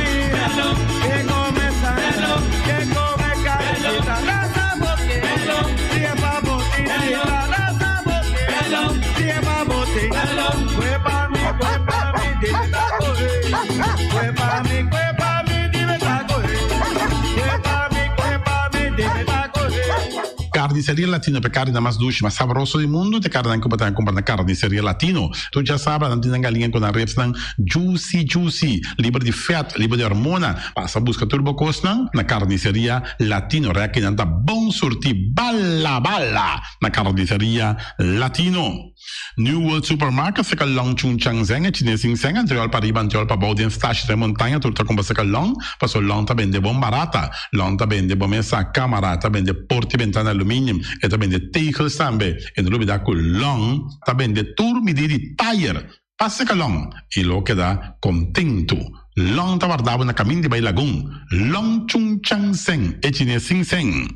Carnicería Latino, pe carne más dulce, más sabroso del mundo, te carne comprar na Carnicería Latino. Tu já sabe, não tem galinha com a reps não juicy, livre de fat, livre de hormona. Passa busca turbo costa na Carnicería Latino, requinanta bom sorti bala na Carnicería Latino. New World Supermarket se ka long chung chang zeng e chine sing seng anterior pa riba anterior pa baudi en stash de montaña turta compa se ka long paso long ta bende bom barata long ta bende bom esa camera ta bende porti ventana aluminium e ta bende tegels tambe e no da ku long ta bende tur midiri tire passe ka long e lo queda contento long ta guardava na camin di Bay Lagoon long chung chang seng e chine sing seng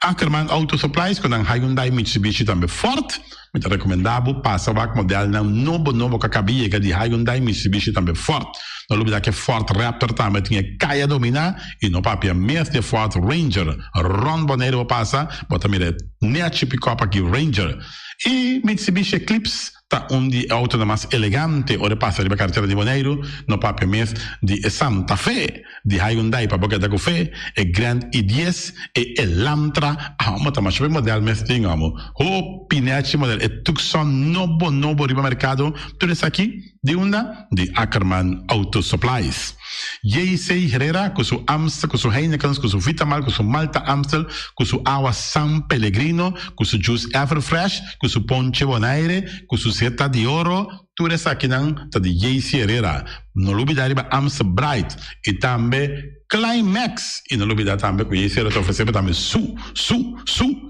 Ackerman Auto Supplies con ang Hyundai Mitsubishi tambe Ford mi te recomendavo passa vak model na novo ka kabie di Hyundai Mitsubishi tambe Ford no lubida ke Ford Raptor tambe tinha kaya domina e no papia mes de Ford Ranger Ron Bonero passa bota mire neaci pick-up aqui Ranger e Mitsubishi Eclipse ta di auto mais elegante ora passa di cartiera di Boneiro no papia mes di Santa Fe di Hyundai pa boca da Café e Grand i10 e Elantra ma ta mas model mes tingamo o Pineacci model e Tucson novo riba mercado tudo isso aqui di una di Ackerman Auto Supplies J.C. Herrera con su Amstel con su Heineken con su Vitamal con su Malta Amstel con su Agua San Pellegrino con su Juice Everfresh con su Ponche Bonaire con su Seta di Oro tudo isso aqui nan ta di J.C. Herrera non olvidare ba Amstel Bright e tambe Climax e non olvidare tambe con J.C. Herrera ofereceva tambe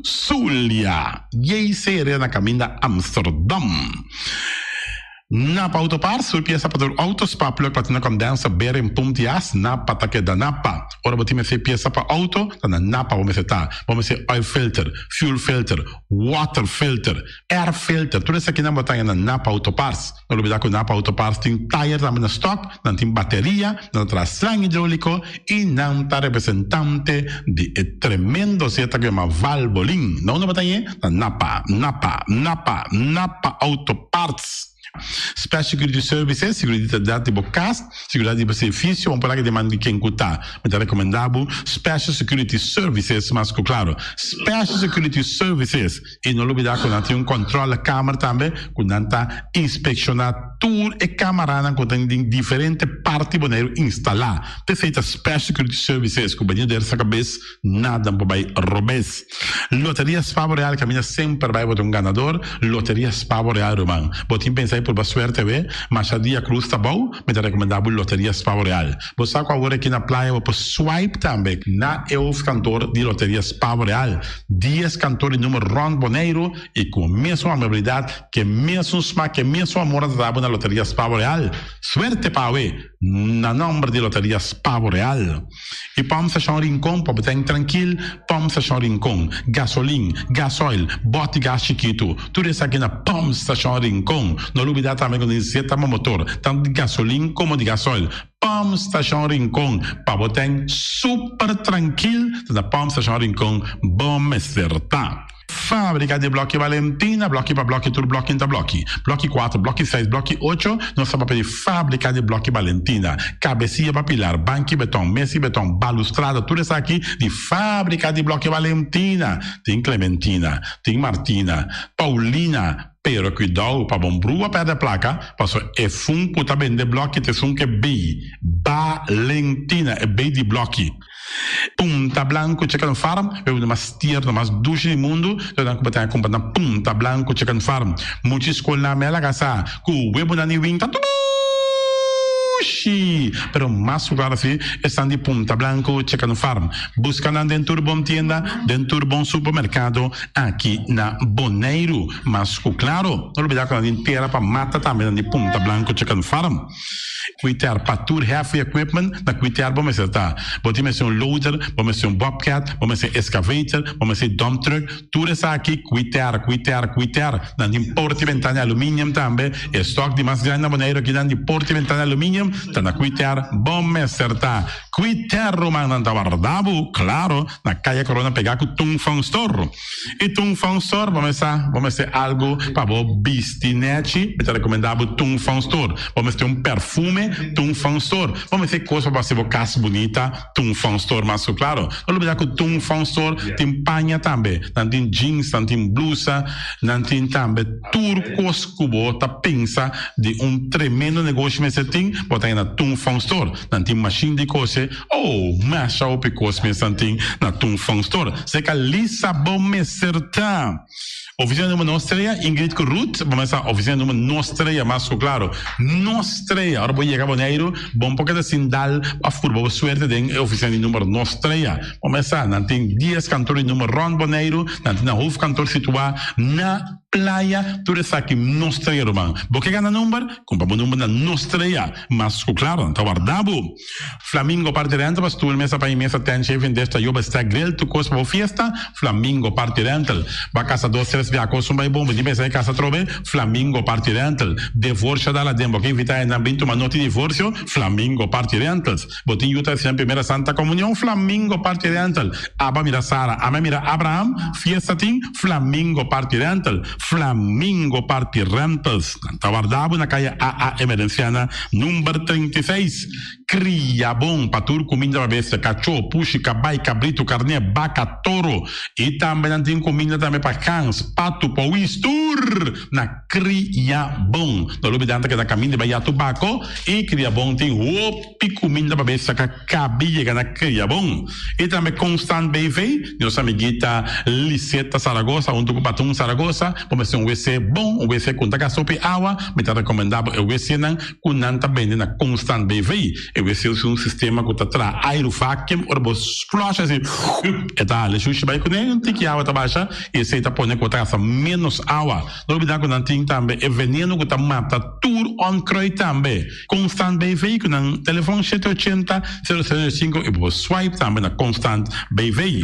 Sulia J.C. Herrera na caminda Amsterdam Napa Autoparts, sul pieza para autos plug platina condensa bere em puntias Napa take da Napa. Ora botime se pieza para auto, na Napa vamos ser oil filter, fuel filter, water filter, air filter. Tudo isso aqui na botanha na Napa Autoparts. Não olvidar que o Napa Autoparts tem tire também na stock, não tem bateria, não traz slang hidráulico e não tá representante de tremendo seta que é uma Valvoline. Não na botanha na Napa Autoparts. Special Security Services, seguridade de bocas, seguridade de serviço, vamos falar que demanda de quem cutar. Me te recomendavo Special Security Services, mas claro, Special Security Services, e não olvidar que não tem controle da câmera também, quando não está inspecionar tudo e câmera, quando tem diferentes partes Boneiro instalar. Perfeita Special Security Services, que o banheiro dessa cabeça, nada vai robes. Loteria Spavo Real, caminha sempre vai botar ganador, Loteria Spavo Real, Roman. Botim pensar por boa sorte, mas a dia cruz tá bom, me te recomendavo Loteria Spavo Real. Você agora aqui na praia, vou swipe também na cantor de Loteria Spavo Real. 10 cantores número Ron Boneiro e com a mesma amabilidade, que mesmo smack, que mesmo amor dava na Loteria Spavo Real. Suerte para na nome de Loteria Spavo Real. E vamos achar rincón, para botar tranquilo, vamos achar rincón, gasolina, gasoil, bote gás chiquito, tudo isso aqui na vamos achar rincón. Não olvidar também quando injeta motor, tanto de gasolina como de gasoil. Pump Station Rincón, para botar super tranquilo, na Pump Station Rincón, bom acertar. Fábrica de Blocchi Valentina, blocchi para blocchi, tudo blocchi inta blocchi. Blocchi 4, blocchi 6, blocchi 8, nós estamos para fábrica de Blocchi Valentina. Cabecinha para pilar, banco betão, mesa betão, balustrada, tudo isso aqui de fábrica de Blocchi Valentina. Tem Clementina, tem Martina, Paulina, pero cuidado para bom a perder placa, passo é fun puta bem de blocchi, te fun que B, Valentina, é B de blocchi. Punta Blanco Chicken Farm, é uma das tiers mais duas do mundo, então que tem a na Punta Blanco Chicken Farm. Muitas escolas me lagaça, com o web na Niwing, tá tudo pero más lugares assim estão de Punta Blanco Chicken Farm. Buscando dentro bom tienda, dentro bom supermercado aqui na Boneiro. Mas claro, não olvidar que a gente terá para mata também de Punta Blanco Chicken Farm. Cuidar para tour heavy equipment, na cuidar vamos acertar. Vamos ser loader, vamos ser bobcat, vamos ser excavator, vamos ser dump truck. Tudo isso aqui cuidar. Na de porte ventana alumínio também. Estoque de mais grande na Boneiro aqui na de porte ventana alumínio. Tá na cuidar, vamos acertar. Cuidar Romana da Guardavo, claro, na Caia Corona pegar com Tung Fong Store. E Tung Fong Store, vamos ser algo para o bistinete, eu te recomendava Tung Fong Store. Vamos ter perfume Tung Fong Store. Vamos ter coisa para ser casa bonita, Tung Fong Store, mas claro, não olvidar que Tung Fong Store tem panha também, não tem jeans, não tem blusa, não tem também turcos cubo, tá pensa de tremendo negócio mas tem, botar na Tung Fong Store, não tem machine de coisa, masha o picos mas tem na Tung Fong Store. Se que lisa bom me certa. Oficina número Nostreia, Ingrid Corrut, vamos a oficina número Nostreia, más claro. Nostreia, ahora voy a llegar a Boneiro, bom porque assim dal a furbo suerte de oficina número Nostreia. Vamos a, não tem 10 cantores número Ron Boneiro, não tem na hof cantor situado na playa, tu essa aqui Nostreia, irmão. Porque gana número, compra o número na Nostreia, mas claro, tá guardado. Flamingo partirente, mas tu mesa para mesa tem chefe desta yoba está grel, tu costa para fiesta, Flamingo partirente. Va casa 2 3 via costa vai bom, de mesa casa trobe, Flamingo partirente. Divorcio dalla dembo che invita in ambito ma noti divorcio, Flamingo partirente. Botin yuta sia primera Santa Comunión, Flamingo partirente. Aba mira Sara, ama mira Abraham, fiesta tin, Flamingo partirente. Flamingo partirentes. Tawardabo na calle AA Emerenciana, número 36. Cria bom, patur comida para besta, cachorro, puxi, cabai, cabrito, carne, vaca, toro. E também tem comida também para cães, pato, pauistur. Na cria bom. No lugar dentro que da caminho vai a tubaco e cria bom tem opi comida para besta, cabia na cria bom. E também Constant BV, nossa amiguita Liseta Saragossa, onde o patum Saragossa, vamos ser WC bom, WC com taca sopa água, me tá recomendado o WC não, com nanta bem na Constant BV. E WC é um sistema que tá tra aerovacuum, ou vos flush assim, e tá, le xuxi vai com nem tiki água tá baixa, e se tá põe com taca menos água. Não me dá com nanting também, é veneno que tá mata tour on croi também. Constant BV com nan telefone 780 005 e vos swipe também na Constant BV.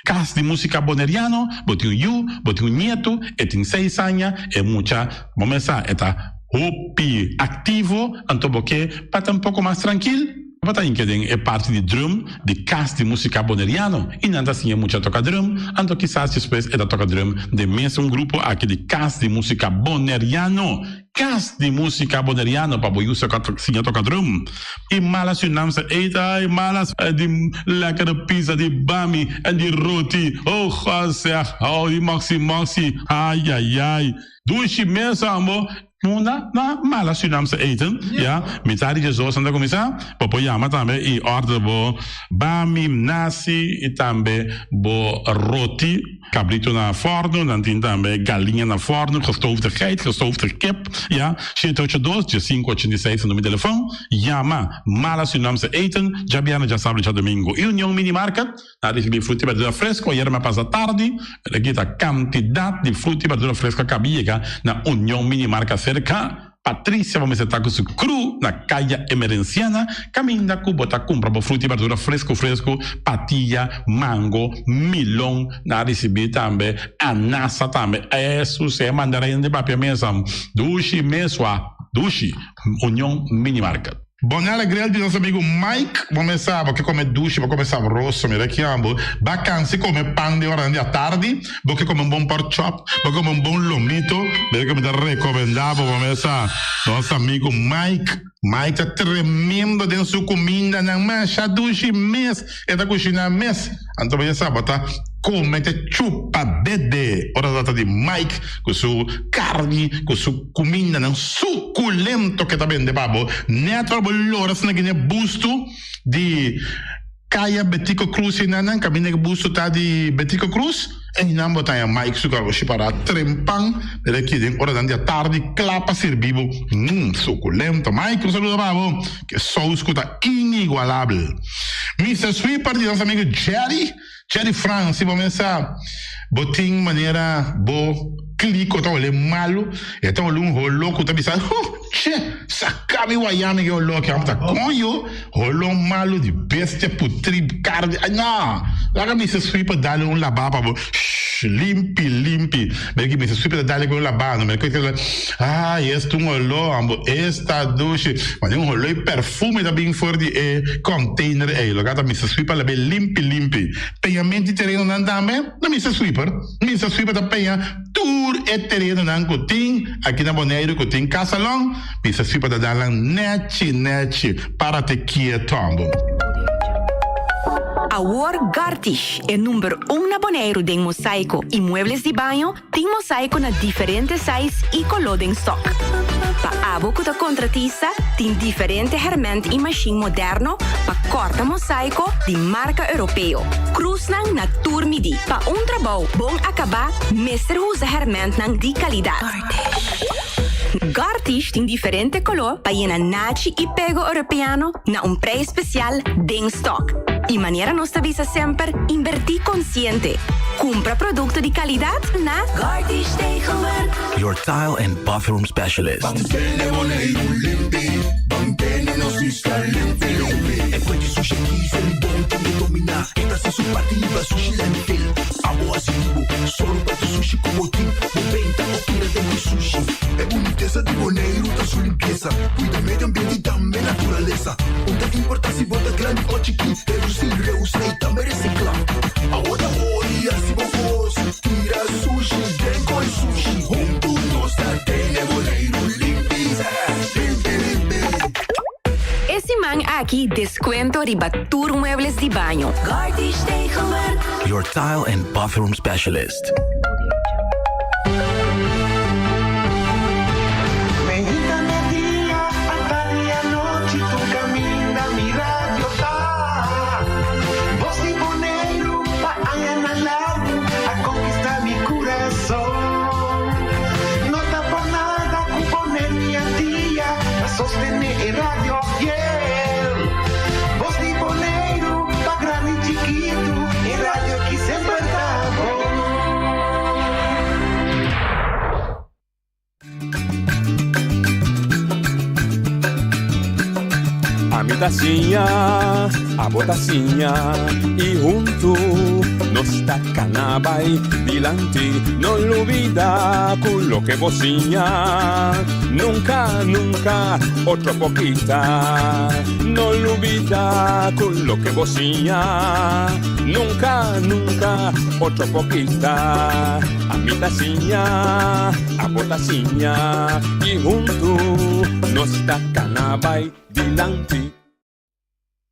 Casa de música boneriano, botin you, botin nieto, e tem 6 anos, e mucha, vamos a, eta hopi ativo, anto porque para um pouco mais tranquilo, para que é parte de drum, de casa de música boneriano, e não assim é muito toca drum, anto quizás depois é da toca drum de mesmo grupo aqui de casa de música boneriano. Casa de música boneriano para boi usa sinha toca drum. E malas se não se eita, e malas de lekkere pizza, de bami, e de roti. Oh, José, oh, de maxi, ai, ai, ai. Dushi mesmo, amor. Na mala se não se eten, ja. Metade de zoos anda começar, papo yama também e ordem bo bami, nasi e também bo roti, cabrito na forno, dan tem também galinha na forno, gestoofde geit, gestoofde kip, ja. 782 586 no meu telefone, yama mala se não se eten, já biana já sábado já domingo. E União Mini Market, na recebi fruta e verdura fresco, ayer me passa tarde, aqui a quantidade de fruta e verdura fresca cabia na União Mini Market cerca. Patrícia, vamos estar com o cru na calle Emerenciana, caminha com bota compra para fruta e verdura fresco, patilha, mango, milão, na receber também, anassa também, isso se é mandarim de papel mesmo, dushi mesua, dushi, União Mini Market. Buon alegria di nostro amico Mike, começava che come duce, ma come sabroso, mi richiamo, vacanze come pan di ora a tardi, perché come un buon pork chop, come un buon lomito, perché mi da recomendavo come sa, nostro amico Mike é tremendo dentro sua comida, não mancha duche mês, é da cozinha mês, então você sabe, tá? Come te chupa bebê, ora data de Mike, com sua carne, com sua comida, não suculento que tá bem de babo, neto bolora, se não é busto de Caia Betico Cruz e nanan, caminha que busto tá de Betico Cruz, e não botar a Mike sucar o para trempang, ele que tem hora da tarde, clapa servivo, suculento, Mike, um saludo babo, que só escuta inigualável. Mr. Sweeper, de nosso amigo Jerry France, vamos começar, botin maneira boa, clico, tá olhando malo, então olhando louco, tá pensando, sacame Wayame que eu louco, tá conho, rolou malo de bestia, putri, carne, não, lá me se sweeper dá-lhe lababa, limpi, perché mi si sweeper dá-lhe com lababa, mas que este olor, ambo, esta douche, mas um olor e perfume da bem forte e container, lo gata mi si sweeper la bem limpi, pagamento terreno não também, não mi si sweeper da penha, tour e terreno não cotin, aqui na Boneiro cotin casalão, mi si sweeper da dá-lhe nete, para te quieto, ambo. A War Gartish é número 1 na Boneiro de mosaico e muebles de banho, tem mosaico na diferentes sizes e color em stock. Pa abo da contratista, tem diferente herramienta e machine moderno pa corta mosaico de marca europeo. Cruz nang na turmidi. Pa trabalho bom acabar, mestre usa herramienta nang de qualidade. Gartisch tem diferente color para ir na nachi e pego europeano na preço especial den stock. E maneira nos avisa sempre invertir consciente. Compra produto de qualidade na Gartisch Tegenwerk. Your tile and bathroom specialist. E poi di sushi cheese il buon che domina. Esta su partita sushi landfill. Amo asivo, solo per sushi como team. 90 oppure dentro sushi. E un'intesa di Bonaire, tutta su limpieza. Cuida medio ambiente e dammi naturaleza. Onde importa si volta grande o chiqui. Reduce il reuse e dammi recicla. Ahora hoy así vos tira sushi. Dengo el sushi. Junto nos da tene Bonaire limpieza. Esse man aqui descuento ribatur muebles de banho. Gartisch Tegenwerk. Your tile and bathroom specialist. Sostener radio fiel. Voz de Bonaire, pa grande e chiquito, e radio que sempre tá bom. A mitacinha, a botacinha, e junto nos tacanabay dilante, no lo olvida con lo que vocinha. Nunca, nunca, otro poquita, no lo olvida con lo que vocinha. Nunca, nunca, otro poquita, a mitacinha, a botacinha, y junto nos tacanabay dilante.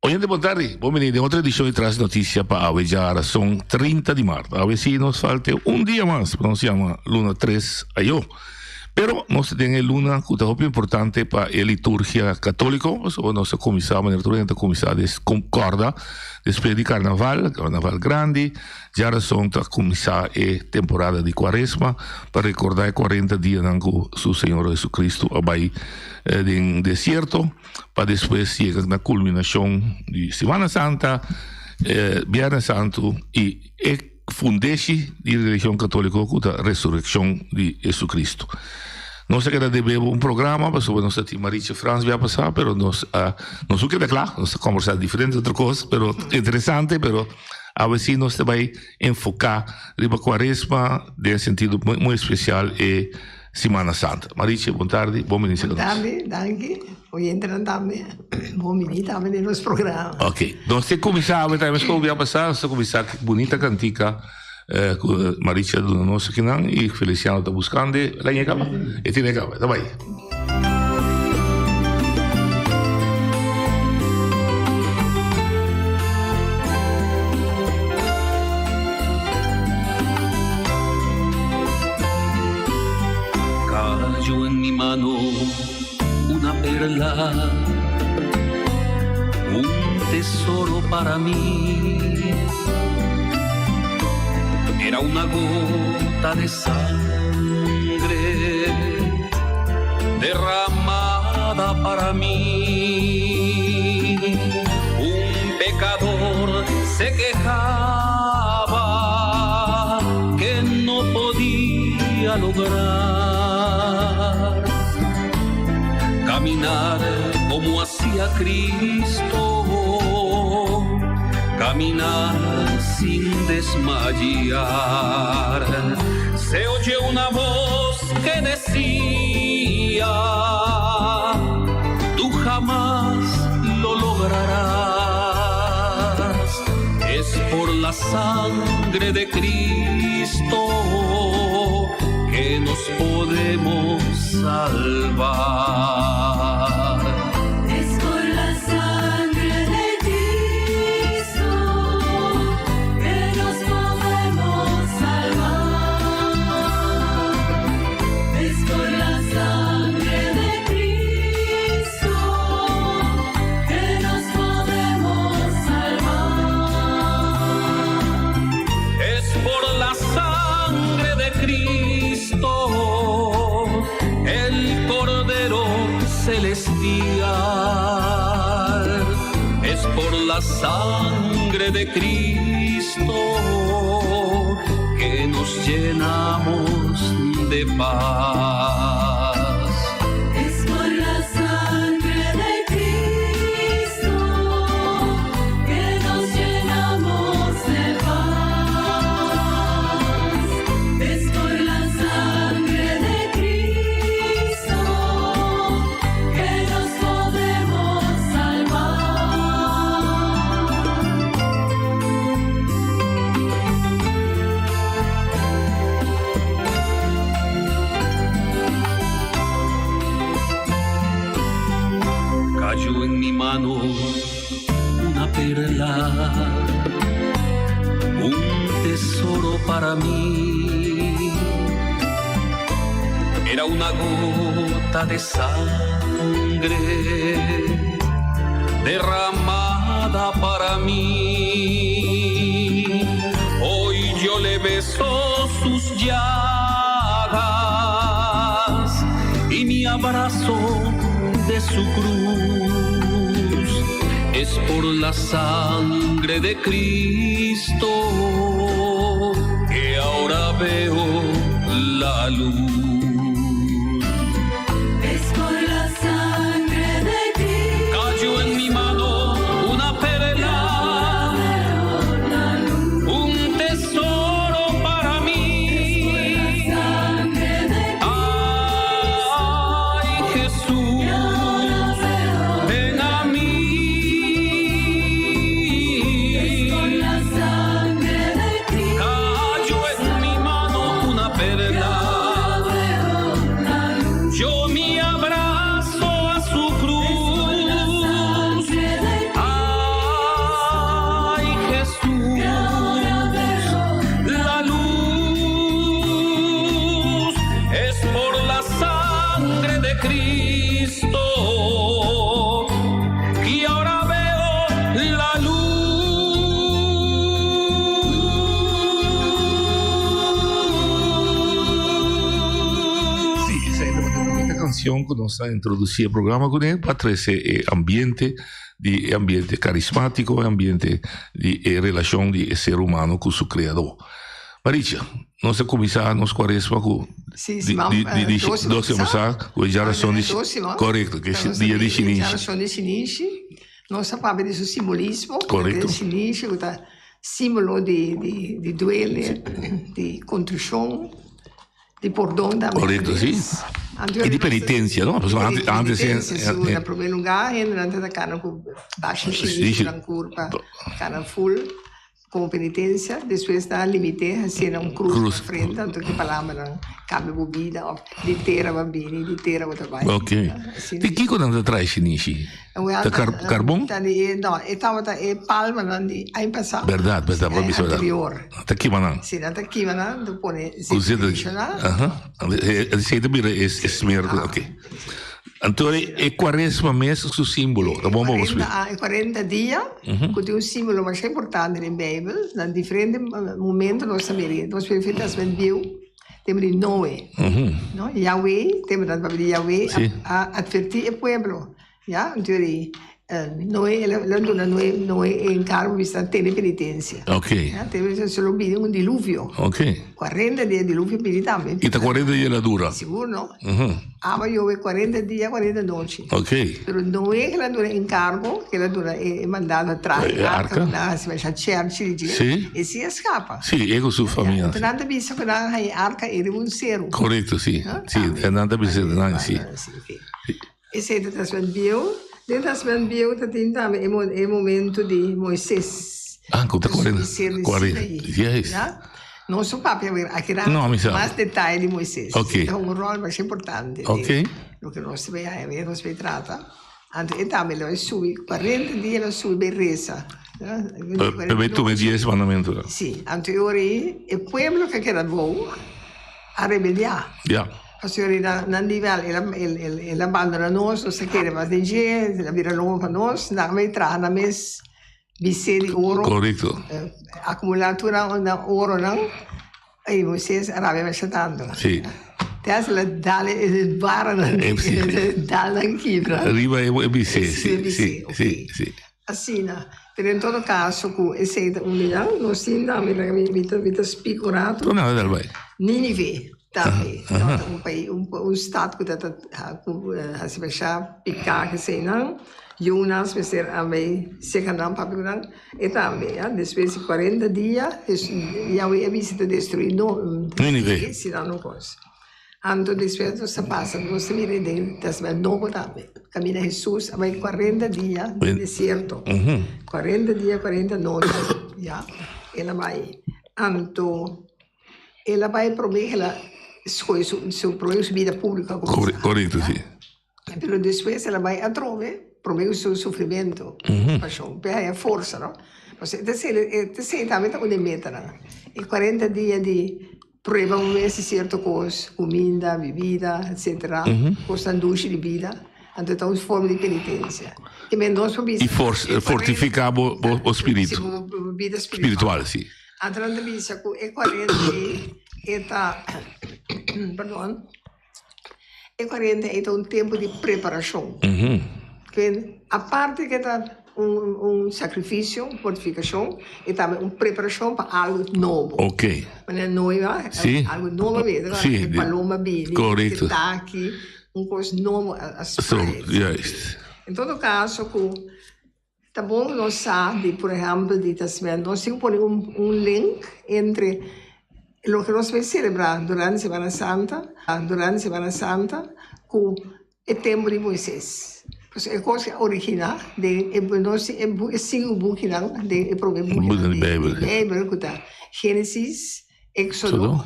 Oyente, boa tarde. Bienvenido a otra edición de Tras Noticias para Avellar. Son 30 de marzo. A ver si nos falte un día más. Nos llama Luna 3 a yo. Pero nos tiene Luna, que es importante para la liturgia católica. Nuestra comisaria, nuestra comisaria concorda después de Carnaval grande. Ya son la comisaria temporada de Cuaresma para recordar 40 días que su Señor Jesucristo abai en desierto, para después llegar a la culminación de Semana Santa, Viernes Santo y fundeci de religión católica con la resurrección de Jesucristo. No sé qué debemos un programa, pero sobre nuestra tía Maricha Franz va a pasar, pero no queda claro, nos conversar diferentes otras cosas, pero interesante, pero a ver si nos va a enfocar en la Cuaresma de sentido muy especial Semana Santa. Maricha, buona tarde, buon venire. Buona tarde, danke. Oyente también. Buon venire a nuestro programa. Ok, entonces cominciamo, vamos a pasar, cominciare bonita cantica. Maricha do nosso Kinan e Feliciano está buscando lá em Acaba e tem Acaba, tá bem. Cayó en mi mano una perla, un tesoro para mí. Era una gota de sangre derramada para mí. Un pecador se quejaba que no podía lograr caminar como hacía Cristo, caminar sin desmayar. Se oye una voz que decía: tú jamás lo lograrás. Es por la sangre de Cristo que nos podemos salvar. Es por la sangre de Cristo que nos podemos salvar. Es por la sangre de remediar. Es por la sangre de Cristo que nos llenamos de paz. Es por la sangre de Cristo que nos llenamos de paz. Es por la sangre de Cristo que nos podemos Cayó en mi mano una perla, un tesoro para mí. Era una gota de sangre derramada para mí. Hoy yo le beso sus llagas y mi abrazo de su cruz. Es por la sangre de Cristo que ahora veo la luz. Es por la sangre de Cristo. Cayó en mi mano una perla, un tesoro para mí. Ay, Jesús, ven a mí. Es por la sangre de Cristo. Cayó en mi mano una perla. Yo me abrazo a su cruz. Ay, Jesús, la luz es por la sangre de Cristo que ahora veo la luz. Sí, esa es una canción que nos introducía el programa con él para traer ambiente de ambiente carismático, ambiente de relación de ser humano con su creador. Maricha, nós começamos quaresma com doce moçar, com a geração de correto, que é dia de Xinichi. Geração de Xinichi, nós sabemos disso simbolismo, Correto. de Xinichi, que é símbolo de duelo, de contrição, de perdão da Correto, sim. E de penitência, não? Antes em primeiro lugar, antes da cara com baixa Xinichi, curva, cara full, como penitência, depois da limite, assim, cruz na frente, tanto que palavra cabe bebida, de terra bambini, de terra outra vai. Ok. E que quando você traz Xinichi? Carbon? Não, estava palma de ano passado. Verdade, anterior. Até aqui, manan. Sim, até aqui, manan, depois Cozida. A receita vira esse merda, ok. Então, é quaresma mesmo o símbolo. Tá bom, vamos ver. 40 dias, que tem um símbolo mais importante na Bíblia, em diferentes momentos nós sabemos. Nós feita as vendiu, temos de Noé. Yahweh, temos de Yahweh a advertir o povo. Então, Noé encargo de ter penitência. Ok. Teve solo pedido um dilúvio. Ok. 40 dias de dilúvio pedi também. E 40 dias ela dura? Seguro, não? Ama eu 40 dias, 40 noites. Ok. Mas não é que ela dura encargo, que ela dura é mandada atrás. Arca. Se vai chatear, Sim. e se escapa. Sim, é com sua família. Então, nada disso que a arca era um zero. Correto, sim. Sim, é nada disso, não, sim. Esse é o Tasmanbio. O Tasmanbio tem também o momento de Moisés. Conta 40. Yes. Nosso papel é aqui mais detalhe de Moisés. Ok. É um rol mais importante. Ok. O que nós vamos trata. E também nós subimos 40 dias, nós subimos reza. Per tu mi 10 mandamenti. Sì, anteriori il pueblo che era bom a rebelliare. Yeah. Pastori non livello il abbandona nos, non si chiede ma di gente, la vira nuova nos, non mi trana mes bisse di oro. Corretto. Accumulatura di oro non Aí Moisés Arábia vai chatando. Sì. Te hace la dale il barano dalla chibra. Arriva e bise, sì. Assina. Per in todo caso, cu e sei un liano, non si indami la vita spicurato. Tu non dal vai. Ninive, também. Un país, un stato che si faceva piccare che sei non. Jonas, we ser a mij zeker dan papier e também, ja, depois de 40 dias, já eu visita destruir no, se não não coisa. Então depois você passa, você mira dele, das vezes novo também. Camina Jesus, vai 40 dias no deserto. 40 dias, 40 noites, já. Ela vai, então, ela vai prometer ela seu projeto de vida pública. Correto, sim. Mas depois ela vai atrove. Prometo seu sofrimento, paixão, é a força, não? Você tem também uma meta, não? E 40 dias de prova um mês de certa coisa, comida, bebida, etc. Costa duche de vida, então forma de penitência. E menos fortificar o espírito. Vida espiritual, sim. Então a bisa é 40 perdão. É 40 é um tempo de preparação. Que a parte que dá sacrifício, fortificação, e também uma preparação para algo novo. Ok. Mas noiva, algo novo mesmo, sim, paloma bíblia, correto. Aqui, coisa nova a Em todo caso, tá bom nós sabe, por exemplo, de Tasmania, nós temos que pôr link entre o que nós vamos celebrar durante a Semana Santa, com o tempo de Moisés. É coisa original nós sigo buquinang de problema Bíblia que tá Gênesis, Éxodo,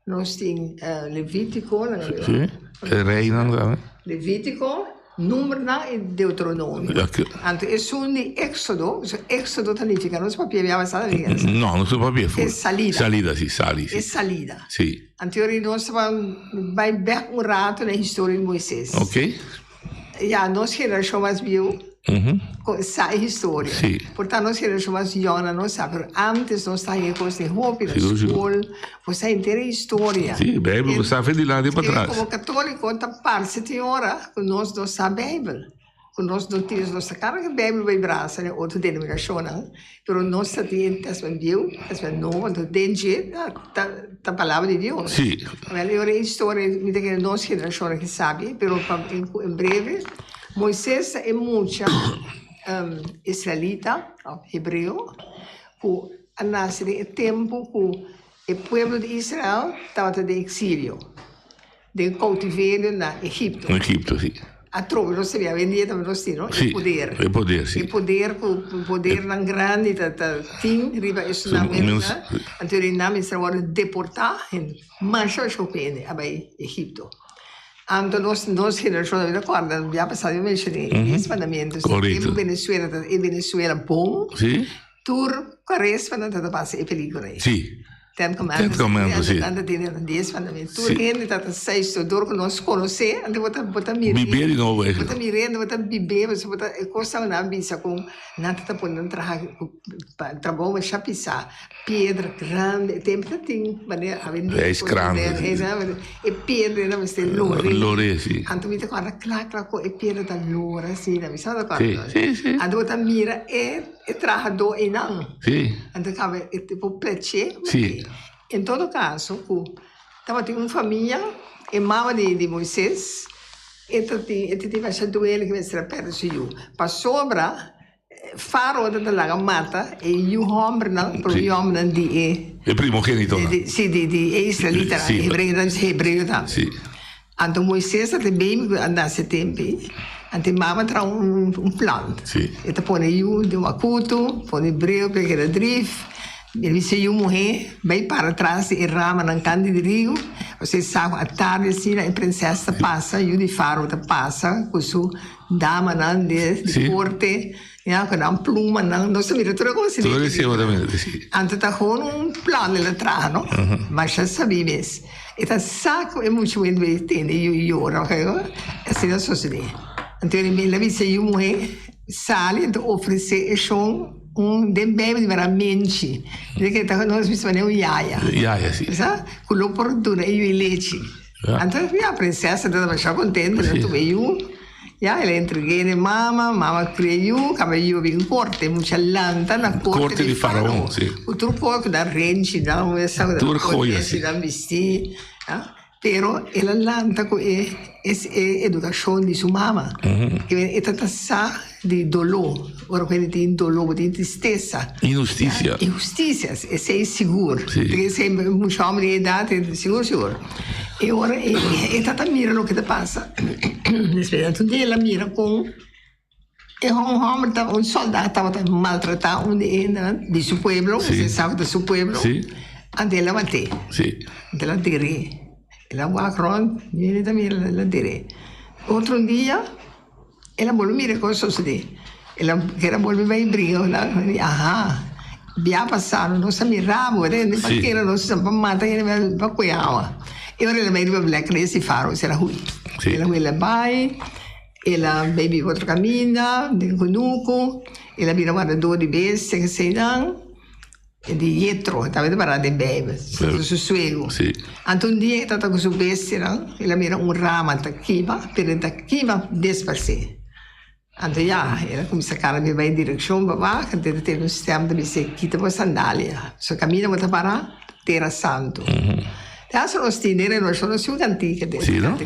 nós tem Levítico, Levítico, Número e Deuteronômio. Então é um de Éxodo significa não papel via passada não, não é papel, é salida, é salida. Sim. Então nós vai back rato na história de Moisés. Ok. Ja, nossa geração mais viu essa história. Sim. Portanto, nossa geração mais jovem não sabe. Antes nós estávamos em roupa, na escola, você a inteira história. Sim, a Bíblia você sabe de lá de para trás. Como católico, está parte de hora que nós não sabemos a Bíblia. Que nós não temos nossa cara que a Bíblia vai braçar, né? Outra denominação, não. Mas nós temos essa viu, essa nova, dentro da palavra de Deus. Sim. Well, a história que nossa geração que sabe, mas em breve, Moisés é muito israelita, hebreu, que nasce no tempo que o povo de Israel estava de exílio, de cativeiro na Egipto. No Egipto, sim. A trova, não sabia, vendia também nós tínhamos, sim, o poder. O poder, sim. O poder não grande, tinha, riba isso na América, então ele não me estava deportado, mas eu escolhi a Egipto. Então nós geração da guarda, já passado eu mencionei, esses mandamentos, correto. Venezuela bom, sim. Tur, cares, para não passa é película. Sim. Ten Commandments, sim. Anda tem 10 mandamentos. Tu rende tata 6 dor que nós conhecer, anda bota mirar. Viver de novo, é. Bota mirar, bota viver, você bota coisa na bisa com nada tá podendo trabalho mas chapisa, pedra grande, tempo tem, maneira a vender. É grande. É pedra na você lore. Lore, sim. Anto me tá com clac com é pedra da lore assim, na bisa da coisa. Sim. Anda bota mira é trajador e não. Sim. Anda cabe é tipo pleche. Sim. Em todo caso, estava tendo uma família, a mãe de Moisés, e teve essa doença que vai ser perto de Yu. Para sobra, faro da laga mata, e o homem não, para o homem de o primogênito. Sim, de israelita, hebreu também. Sim. Então Moisés até bem andasse tempo. Então mama tra plano. Sim. Então põe Yu de um acuto, põe hebreu para que era drift. Ele disse eu morrer, vai para trás e rama na cande de rio. Você sabe a tarde assim a princesa passa, eu de faro da passa, com sua dama não de corte, com a pluma não se mira tudo assim. Tudo isso também. Então tá com plano lá atrás, não? Mas já sabia mesmo. Então saco é muito bem tem eu ok? Assim não sucede. Então ele me disse eu morrer, sale então oferecer chão den baby veramente, perché nós precisamos um iaia. Iaia, sì. Com l'opportunità e io leite. Então, a princesa estava já contente, né? Tu veio, ela entreguei mama criou, cabelo bem corte, muita lanta na corte di Faraò, sì. O trucco da range, da Turcoia, sì. da vestire, però la lanta è educazione di sua mamma, che è stata sa di dolore, ora quelli di dolore, di tristezza. Ingiustizia. Ingiustizia, e sei sicuro, sì. Perché sei un uomo di età, sicuro. E ora è stata mira lo che ti passa. Tu devi la mira con un soldato stava maltrattato di suo pueblo, sì. Se sa del suo pueblo, sì. Ante la maté, sì. La dire. La guacron, viene da me la dire. Otro día, ella vuelve a mirar cosas así. Ella que vuelve a ir brillo, ajá, ya pasaron, no se miraba, perché non si mata, non va cuidava. E ora la baby black ne si faro, se la hui. Sì. La hui la bai, e la baby otro cammina, del conuco, e la bina guarda due di bestie che sei dan. E di dietro, avete parlato di baby, su suego. Sì. Anche un dia è stata con su bestia, e la mira un ramo tacchiva, per tacchiva despassé. Anche era come se cara mi va in direzione, va, che deve tenere un stemma di se chi te può sandalia. Se cammina, vuoi parare, terra santo. Adesso lo stile non sono più antiche,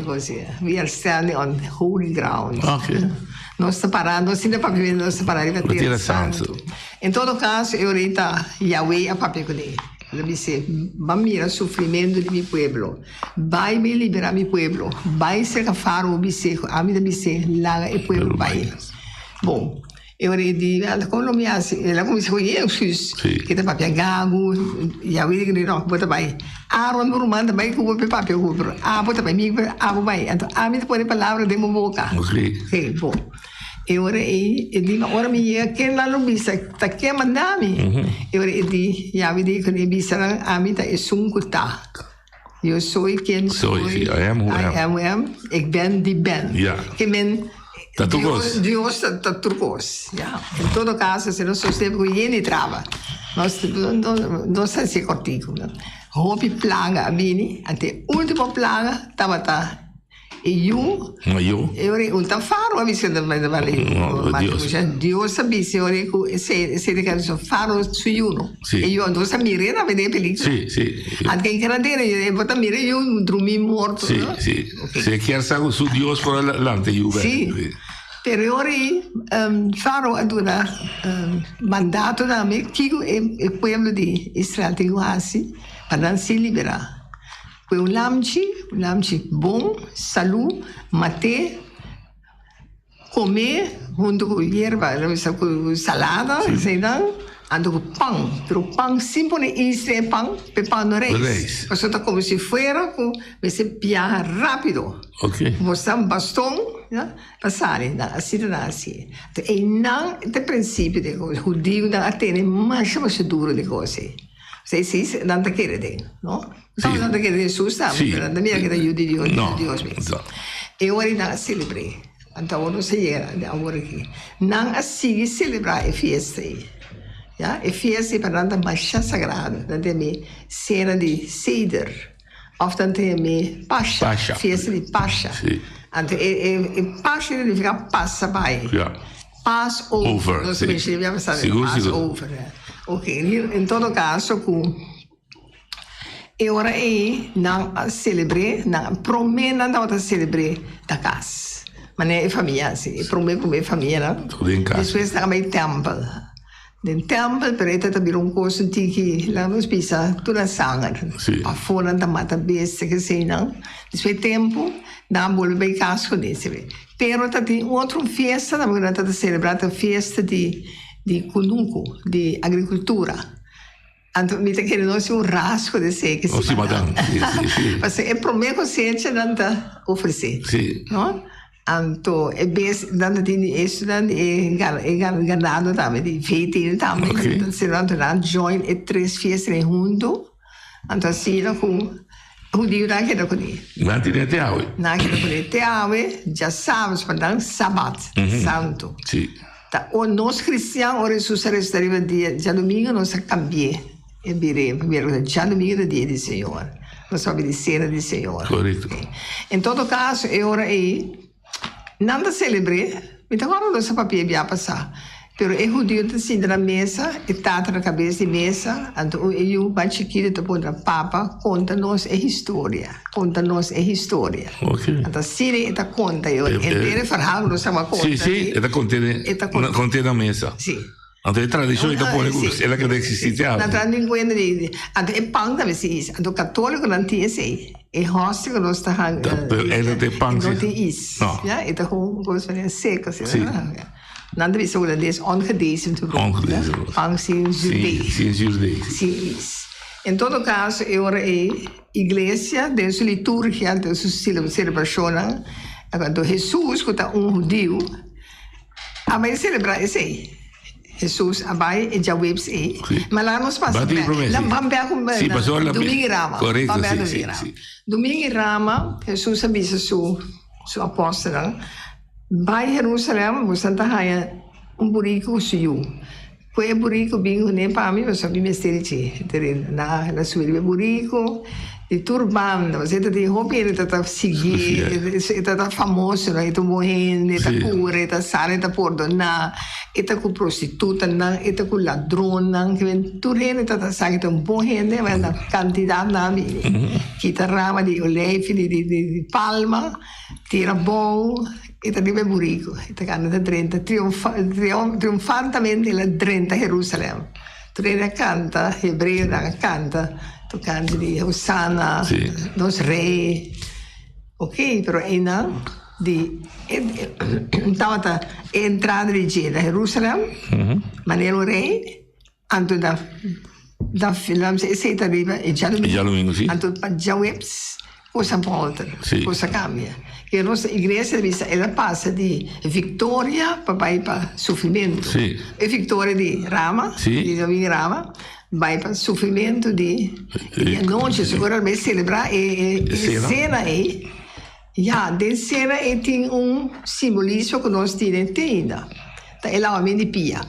così. We are standing on holy ground. Okay. Non sta parando, non si deve vivere, non sta parlando di terra santo. In todo caso, eu ahorita Yahweh a papel con él. Le dice, va a mirar el sufrimiento de mi pueblo, va a liberar mi pueblo, va a ser faro, dice, a mí dice, la el pueblo va a ir. Bom, eu ahorita, como me hace, ela começou a ir, que tá papel gago, Yahweh que não, bota vai. Aaron Burman também com o papel rubro. Bota vai, mim, vai. Então, a mim depois a palavra de boca. Ok, bom. E ora ora mi che la lobista ta che mandami e ora ja vedi che ne bisara amita e sunkuta io soy quien soy I am ik ben die ben che men Dios turcos ja in todo caso se non so se viene trava non sa se cortico hopi plaga vini ante ultimo plaga tabata e io un faro ha visto Dio sabia se che faro su uno e io non sa mirare a vedere pellicola anche in carantena io vado a mirare io un drumi morto sì se chiarsa su Dio por adelante io per ora faro ad una mandato da me che il pueblo di Israele di quasi per non si libera. Un lamchi bom, saúde, mate, comer, junto com erva, com salada, ando com pão, pero pão simples e pão, pão no reis. Você está como se fosse, você piar rápido. Você um bastão, passar, assim. E não, tem princípio de coisa, o judeu não tem mais duro de coisa. Sì, non ti chiede, no? Non ti chiede su stampo, non ti chiede io di Dio. E ora non celebri, anche se era, ora che non si celebra e festa. E festa per una mascia sagrada, da me cena di Seder, of dan te me Pascha, festa di Pascha. E Pascha significa passa by. Passover. Non si deve passare Passover. Ok, in todo caso, e ora non celebre, non promena da celebre da casa. Ma ne è famiglia, sì, promena come famiglia. Después sta mai temple. Nel temple per te abbiamo un corso antico, la non spisa, tu la sangue. A fuori da mata bestia che sei, no? Después tempo, non vuole bei caso con esse. Però tati un'altra festa, abbiamo stata celebrata festa di conuco, di agricoltura. Anto mi che non sia un rasco di sé che si madame. Ma se è per me così c'è da offrire. No? Anto è best dan di student e ganado também di feti também. Se non da join e tres fieste junto. Anto assim com o dia da que da coni. Mantine te ave. Na che da coni te ave, já sabes para dan sabat santo. Sì. Nós cristãos, ora Jesus restaria dia, já domingo nós cambiamos. E primeiro, já domingo é dia do Senhor. Nós vamos dizer do Senhor. Correto. Em todo caso, eu ora aí, nada celebrei, então agora não sei papel ia passar. Pero é judeu assim na mesa, e tata na cabeça de mesa, então eu mais chiquito te põe papa, conta-nos a história, conta-nos a história. Ok. Então se ele conta eu, ele verhaal nós sama conta. Sì, è da contiene na mesa. Sì. Então é tradição e pone ela que existe já. Na tradição de, então é pão da vez, então católico não tinha sei. E hoste que nós tá ela tem pão. Não tem is. Ja, então como se seca, assim. Nada disso holandês ongedezen te roepen. Pang sim judeus. Sim is. Em todo caso, eu era igreja, de sua liturgia, de sua celebração, quando Jesus, que está judeu, a vai celebrar esse aí. Jesus, a vai e já webs aí. Mas lá nós passamos. Lá vamos ver como domingo e rama. Correto, domingo e rama, Jesus avisa sua apóstola. Vai Jerusalém, você está aí burrico suyo. Foi burrico bingo nem para mim, mas só me mestre na sua burrico de turbando, você está de roupa ele está seguir, ele está famoso, ele está morrendo, ele está cura, ele está sara, ele está perdonar, ele está com prostituta, ele está com ladrona, que vem tudo ele está saindo tão bom gente, mas na quantidade na mim, que está rama de oleve de palma, tira bom. E da Ribe Burico, e da 30, triunfantemente la 30 Gerusalemme. Trena canta, ebreo canta, tu canti di Hosanna, nos re. Ok, però è stava entrata di Gela, Gerusalemme, ma nel re, anto da film, se arriva, e già domingo, anto già webs, cosa volta, cosa cambia. Que a nossa igreja ela passa de vitória para sofrimento. Sim. E vitória de rama, de domingo rama, vai para sofrimento de e a noite seguramente celebrar e cena aí. Já, de cena tem simbolismo que nós temos ainda. Tá é lá de pia.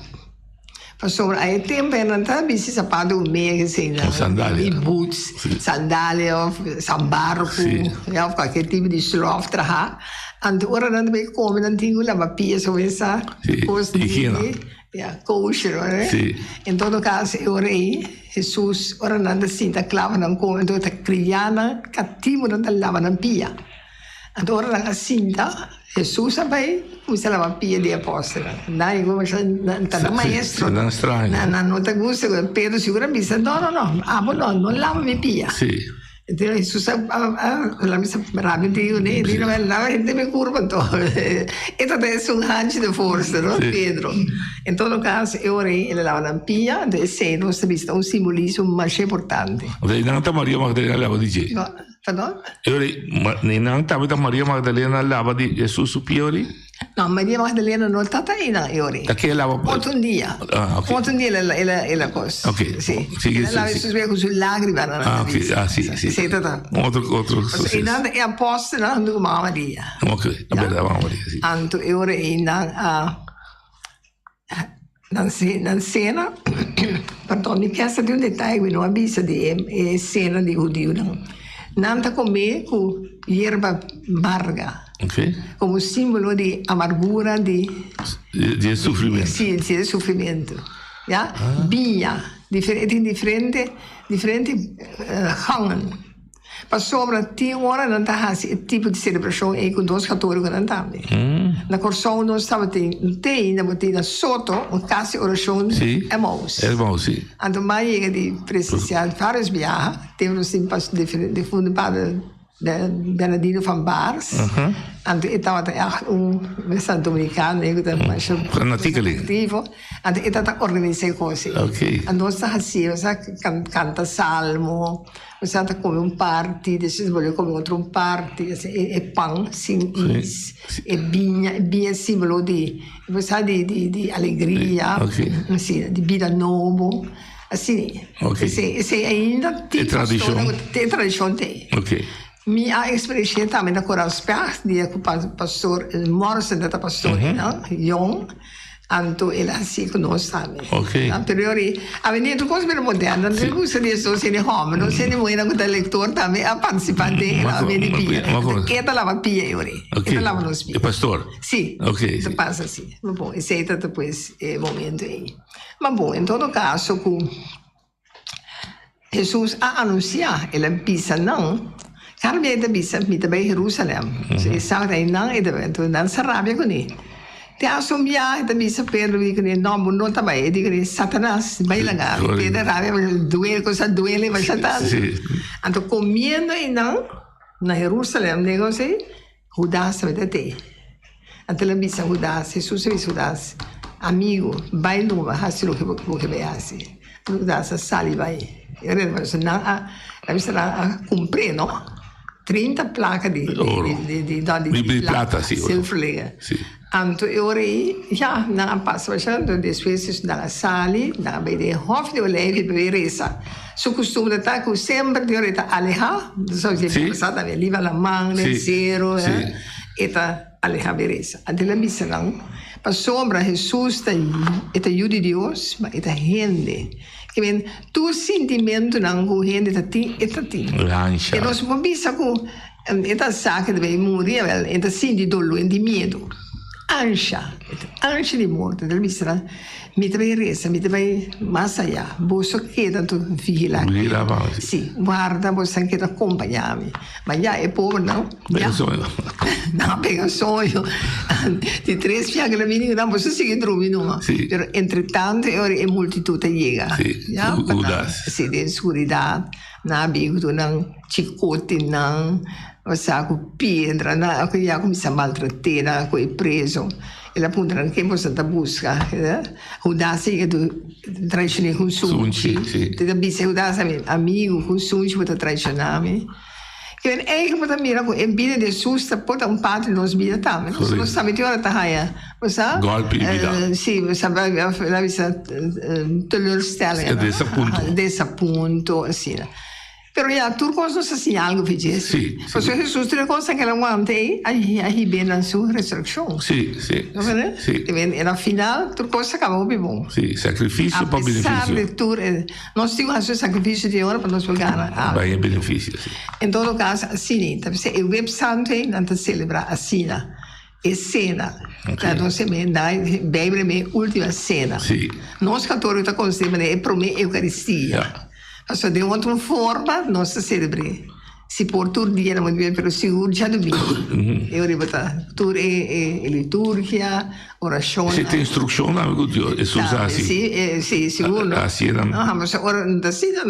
Sobre aí tempo não tá bem sapato meio assim, sandália, boots, sandália, sambarco, já qualquer tipo de slof traha. Ante ora não bem come não tinha lava pia sobre essa coisa de kosher, né? Em todo caso eu orei, Jesus ora não assim tá clava não come então tá criana cativo não tá lava não pia. Ante ora não assim tá Jesus sabe usa la pia di apostolo. Dai, come il maestro. Non strano. Non ti gusta, Pedro sicuramente non lava mi pia. Sì. E Jesus la misa rabbia Dio, ne lava gente mi curva to. E adesso un hanci di forza, no? Pedro. In todo caso, ora le lava la pia, e se non si vista un simbolismo molto importante. Nanta Maria Magdalena lava di Gesù. Pardon? Nanta Maria Magdalena lava di Gesù su piori? No, Maria Magdalena non è stata in ore. Da che lava? Un dia. Un dia è la cosa. Ok. Sì. Lava Gesù con sulle lacrime. Sì. Sì, tata. Otro successo. E apposta non do Mamma Maria. Ok, vabbè, la Mamma Maria, sì. Anto e ora in cena, pardon, mi chiesta di un dettaglio, non avvisa di cena di Udio. Nanta come con erba marga. Ok. Come simbolo di amargura, di soffrimento. Sì, di soffrimento. Ja? Bia, differenti gangen. Ma sopra 10 ore non ti il tipo di celebrazione e con due cattolici non ti. La corso non stava in mattina sotto un caso orazione Emmaus. Sì. Anto mai di presenziare fare sbia, devono sempre di fondare Bernardino van Baars. Anto estava un San Dominicano, fanatico. Anto estava organizzare cose. Ok. Anto sta assim, canta salmo, sta come un party, adesso voglio come un party, e pan, sin is, e bia simbolo di allegria, sì, di vita nuova. Sì, se ainda è tradizione. Ok. Mi ha esperienza também na Coral Spях, di pastor Morrison, da pastor, no? Jong. Anto ele assim conosco também. Ok. Anterior, a venido coisa bem moderna, não gusta disso, se ele home, não se ele moina com o leitor também, a participante, a venido pia. Que tá lá pia eu aí. Que lá nos pia. É pastor. Sim. Ok. Então passa assim. Mas bom, esse aí depois é momento aí. Mas bom, em todo caso, com Jesus a anunciar, ele pisa não. Cara, me da bisa, me também Jerusalém. Se sabe aí não, é da não sarabia com ele. Te assumia da bisa Pedro e que não também, digo Satanás, vai lá, Pedro rabia, doer coisa doer, mas Satanás. Então comendo e não na Jerusalém, negócio Judas vai ter. Então ele bisa Judas, Jesus vai Judas, amigo, vai no assim o que vai assim. Judas sali vai. Ele vai não a cumprir, não? 30 placas de plata, sim. Silverlega. Anto ora já na passa então depois na sali, na beide hof de oleve beresa. Su costume de estar com sempre de ora aleja, só que passada me liva la mão de zero, eta aleja beresa. Adela missa não. Pa sombra Jesus eta judi Deus, mas eta gente. Que vem tu sentimento não com gente eta ti. E nós vamos pensar com eta saca de bem morrer, eta senti dolor, de medo. Ansia de morte, del misra, mi trae resa, mi trae más allá, vos queda tu vigilante. Sì, guarda, vos anche accompagnami. Ma già è povero, no? Pega sonho. No, pega sonho. Di 3 fianchi la mini, non posso seguire trovi, no? Sì. Però entretanto, è moltitudine llega. Sì, sì, di oscurità, non abito, non cicotti, non... Sa con piedra, che io comincia a maltrattare, che è preso. E appunto anche in questa busca, udasi che tu traicioni con sunci, ti da bise udasi amico con sunci per traicionarmi. Che è che poi mira con bine di susta poi un padre non sbida tam, non sta metti ora taia, sa? Golpe di vita. Sì, sa la vista toll'stelle. Desappunto, sì. Però tu cosa sa segnale che fece? Sì. Perché Gesù tre cose che la guante aí bem na sua ressurreição. Sì. Sì. E na final tu cosa che aveva bom. Sì, sacrificio per beneficio. Apesar de tu, nós temos o sacrifício de hora para nós pegar. Vai em benefício, sì. Em todo caso, assim, então se o Web Santo não te celebra assim, e cena. Okay. Então se me dá Bíblia me última cena. Sì. Nós católicos consideramos é para mim Eucaristia. Yeah. Alltså det är outra forma nós celebramos. Se por tudo dia não é pero seguro já do bem. Eu repito, tudo é liturgia, oração. Se tem instrução lá, isso usa assim. Sim, seguro. Assim não. Ah, mas ora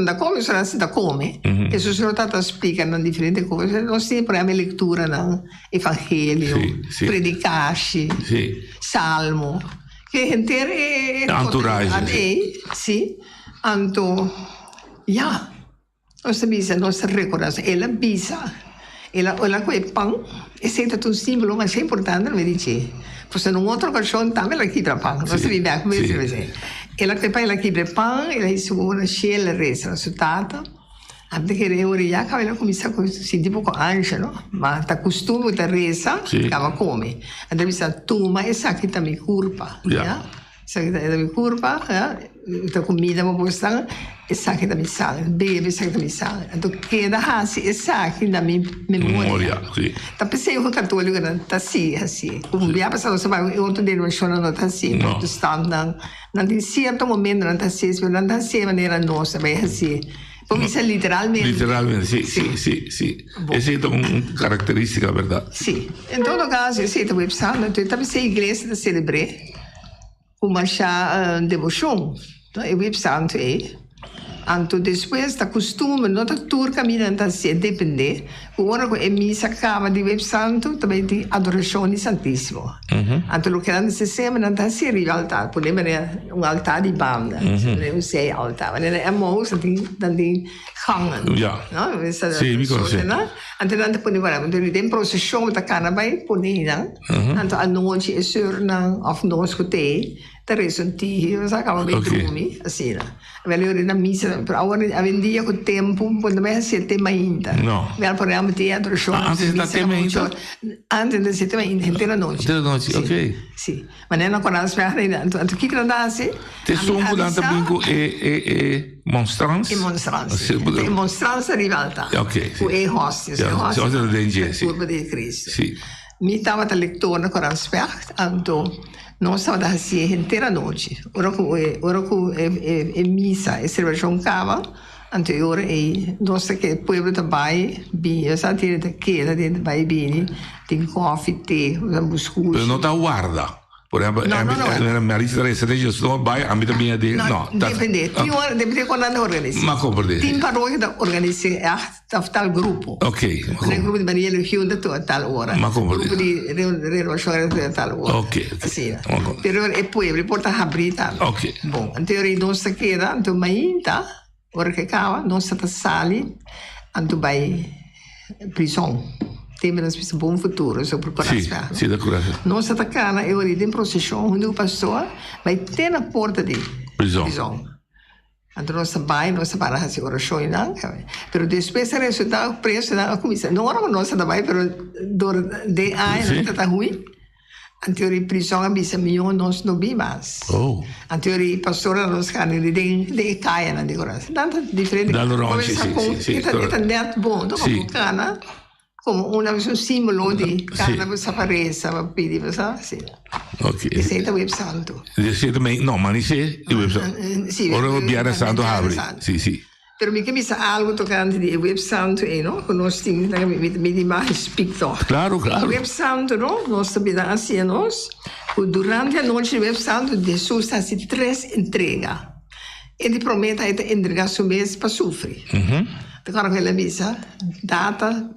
da come será assim da come. Isso só está explicando diferentes coisas. Nós temos para a leitura, não, evangelho, predicar-se, salmo, que inteiro é entourage. Sim, então ja, nossa bisa, nossa recordação, ela bisa, ela com o pão, esse é um símbolo, mas é importante, me dice, porque numa outra ocasião também ela quebra pão, nós vivemos como isso, ela com o pão, ela quebra pão, ela recebe uma cheia de reza, resultado, até que ela já ela começa a sentir um pouco ansia, não? Mas está costume de reza, ela come, até bisa toma essa aqui também culpa, já? Essa aqui também culpa, a comida uma boa essa aqui da minha sala, bebe essa aqui da minha sala. Então, queda assim, essa aqui da minha memória. Então, pensei que o católico não está assim. Como já passou, você vai, outro dia não está assim, protestante, não tem certo momento, não está assim, mas não está assim de maneira nossa, vai assim. Porque isso é literalmente. Literalmente, sim. Essa é uma característica, verdade. Sim. Em todo caso, esse é o website, então, também se a igreja está celebrando uma devoção, o website é. Então, depois da costume, não da turca, não se depende. Agora, a missa acaba de Web Santo, também tem adoração de Santíssimo. Então, o que não se sembra, não se arriva ao altar. Podemos ter altar de banda, não sei altar. Mas é moço, tem gangen. Sim, me conhece. Então, não podemos tem procissão da carnaval, podemos. Então, a noite é surna, ou nós que tem. reso un tio, sacava bem drumi, assim, né? Velho na missa, agora vendia com tempo, quando vai ser tema ainda. No. Velho programa teatro show. Antes da tema ainda? Antes da tema ainda, inteira noite. Inteira noite, ok. Sì, ma non ancora la spera ainda. Tu que andasse? Te sono durante bingo e monstrance? E monstrance. E monstrance rivalta. Ok. Sì. E hostes. Ja, hostes da DNG, sì. Curva di Cristo. Sì. Mi stava da lettore con la spera, anto non stava da si intera noite. Ora che missa e celebrazione cava, anteriore e nostra che pueblo da bai, bi, sa dire da chiesa di bai bini, di coffee, tè, buscucci. Però non ti guarda. Por exemplo, Marisa Teresa de Jesus vai a mim também de não. Depende. Depende quando anda organiza. Ma compreende. Tem paróquia da organiza tal grupo. Ok. Un gruppo di Maria Luciunda a tal ora. Ma compreende. Gruppo di Renovazione a tal ora. Ok. Sì. Però e poi porta a brita. Ok. Bom, in teoria non sta chieda, anto mainta, ora che cava, non sta sali, anto vai prison. Temos um bom futuro sobre o coração. Sim, da cura. Nós atacamos e ora em procissão, onde o pastor vai ter na porta de prisão. Então nós vai, nós para fazer oração não, pero depois se resulta o preço da comissão. Não era nós vai, pero de aí não está ruim. Em teoria prisão a bisa milhão nós não vimos. Oh. Em teoria pastor nós can de caia na decoração. Tanto diferente. Sim. Está net bom, não como cana. Como un simbolo di carne saparesa, pidi, sì. Ok. E sei da Web Santo. No, ma non sei il Web Santo. Sì, ora il Biare Santo apre. Sì. Però mi capisce algo toccante di Web Santo e no, conosci mi di mai spicto. Claro. Web Santo, no, nostra vita a nos, durante la noche di Web Santo, Gesù sta si 3 entrega. E ti promette di entregare su mese per soffrire. Agora quella missa data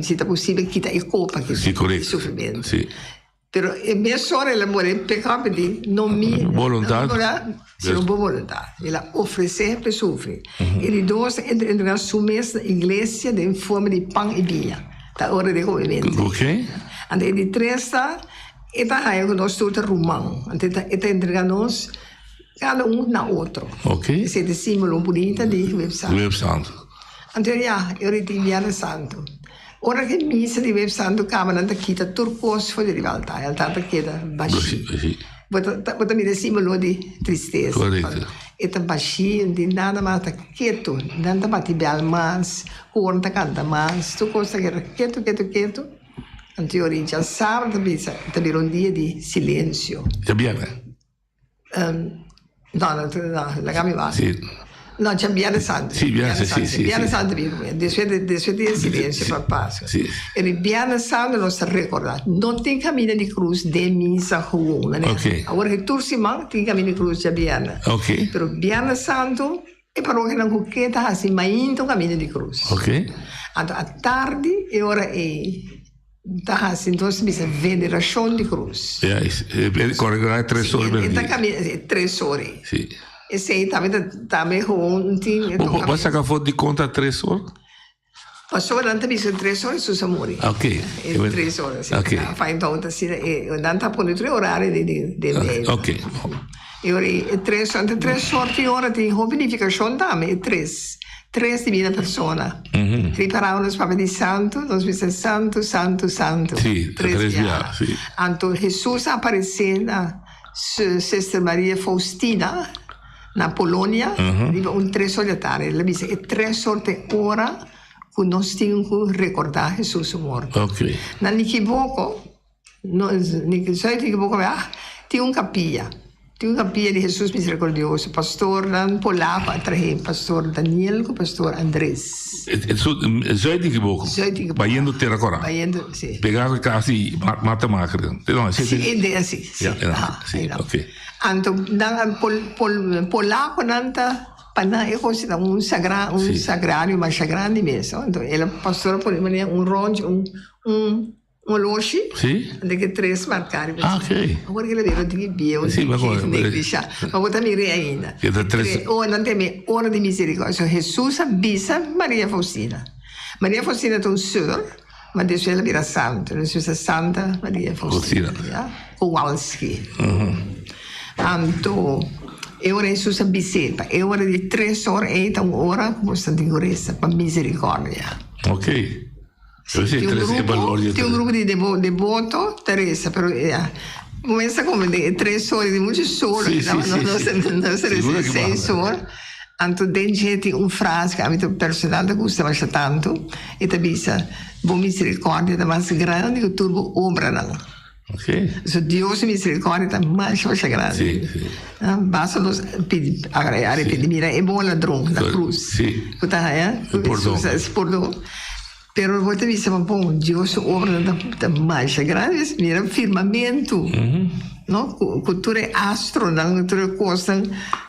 se è possibile che ti copa che il soffrimento. Sì. Però mia sorella muore per capo di non mi volontà, se non buona volontà, e la offre sempre soffre. E di due entra su messa iglesia in forma di pan e via, da ora di movimento. Ok. E di tre sta e da hai con nostro romano, e entra nos cada na outro. Ok. Se è simbolo bonito di Web Santo. Anteria, io ritiro Santo. Ora che missa di Web Santo cava nella chiesa turcoso fuori di realtà, è tanta chiesa baci. Bota mi simbolo di tristezza. Corretto. E ta baci, di nada ma ta quieto, nada ma ti bel mas, corta canta mas, tu cosa che quieto. Anteria, già sabato ta un dia di silenzio. Già bene? No, la gamma va. Sì. No, c'è Biane Santo. Sì, Biane Santo vive. Después de silenzio per passo. Sì. E Biane Santo non si ricorda. Non ti cammina di cruz de misa comune. Ok. Ora che tu si manca, ti cammina di cruz di Biane. Ok. Però Biane Santo e però che non cucchietta assim, ma into cammina di cruz. Ok. A tardi e ora è então bisa veneração de cruz. Correggerai 3 ore per dia. Cammina 3 ore. Sì. E sei também com Basta che fosse di conto a 3 ore? Passou durante a 3 ore su Samori. Ok. 3 ore, sì. Fai intanto e durante a 3 orari di Ok. E ora 3 sorti ore di vanificazione também, 3 divina persona. Riparavano il Papa di Santo, nos dice Santo. Sì, 3 via, sì. Anto Jesus apareceva Sister Maria Faustina na Polonia, un 3 solitarie, la dice, e 3 sorte ora che non stiamo ricordare Gesù morto. Ok. Non mi equivoco, ti un capilla di Gesù misericordioso, pastor polacco, pastor Daniel, pastor Andres. Zo di equivoco. Bayendo terracora. Bayendo, sì. Pegare casi mata macre. No, sì. Ok. Anto polacco nanta panna è considera un sagrario ma grande messo. E la pastora poneva un roncio, un loci, che 3 marcari. Ok. Ora che le vedo di bio, ma vuoi mi reina. Ora di misericordia. Gesù avvisa Maria Faustina. Maria Faustina è un sor, ma adesso la vera santa, la sua Santa Maria Faustina. Kowalski. Anto, e ora Jesus abissepa, e ora di 3 ore e ora questa digoressa, per misericordia. Ok. Sì, ti un gruppo di devoto, Teresa, però comincia come 3 ore di molto sole, non sarebbe 6 ore. Anto dentro un frase che avete personale gusta ma tanto e ti bisa buon misericordia da mas grande che turbo obrano. Ok. So Dio misericordia da mas grande. Sì. Basta nos arrependimento e buon ladrone da cruz. Sì. Perdão. Pero volta vista un po' Dio obra da mas grande, mira firmamento. No? Cultura astro, cultura cosa.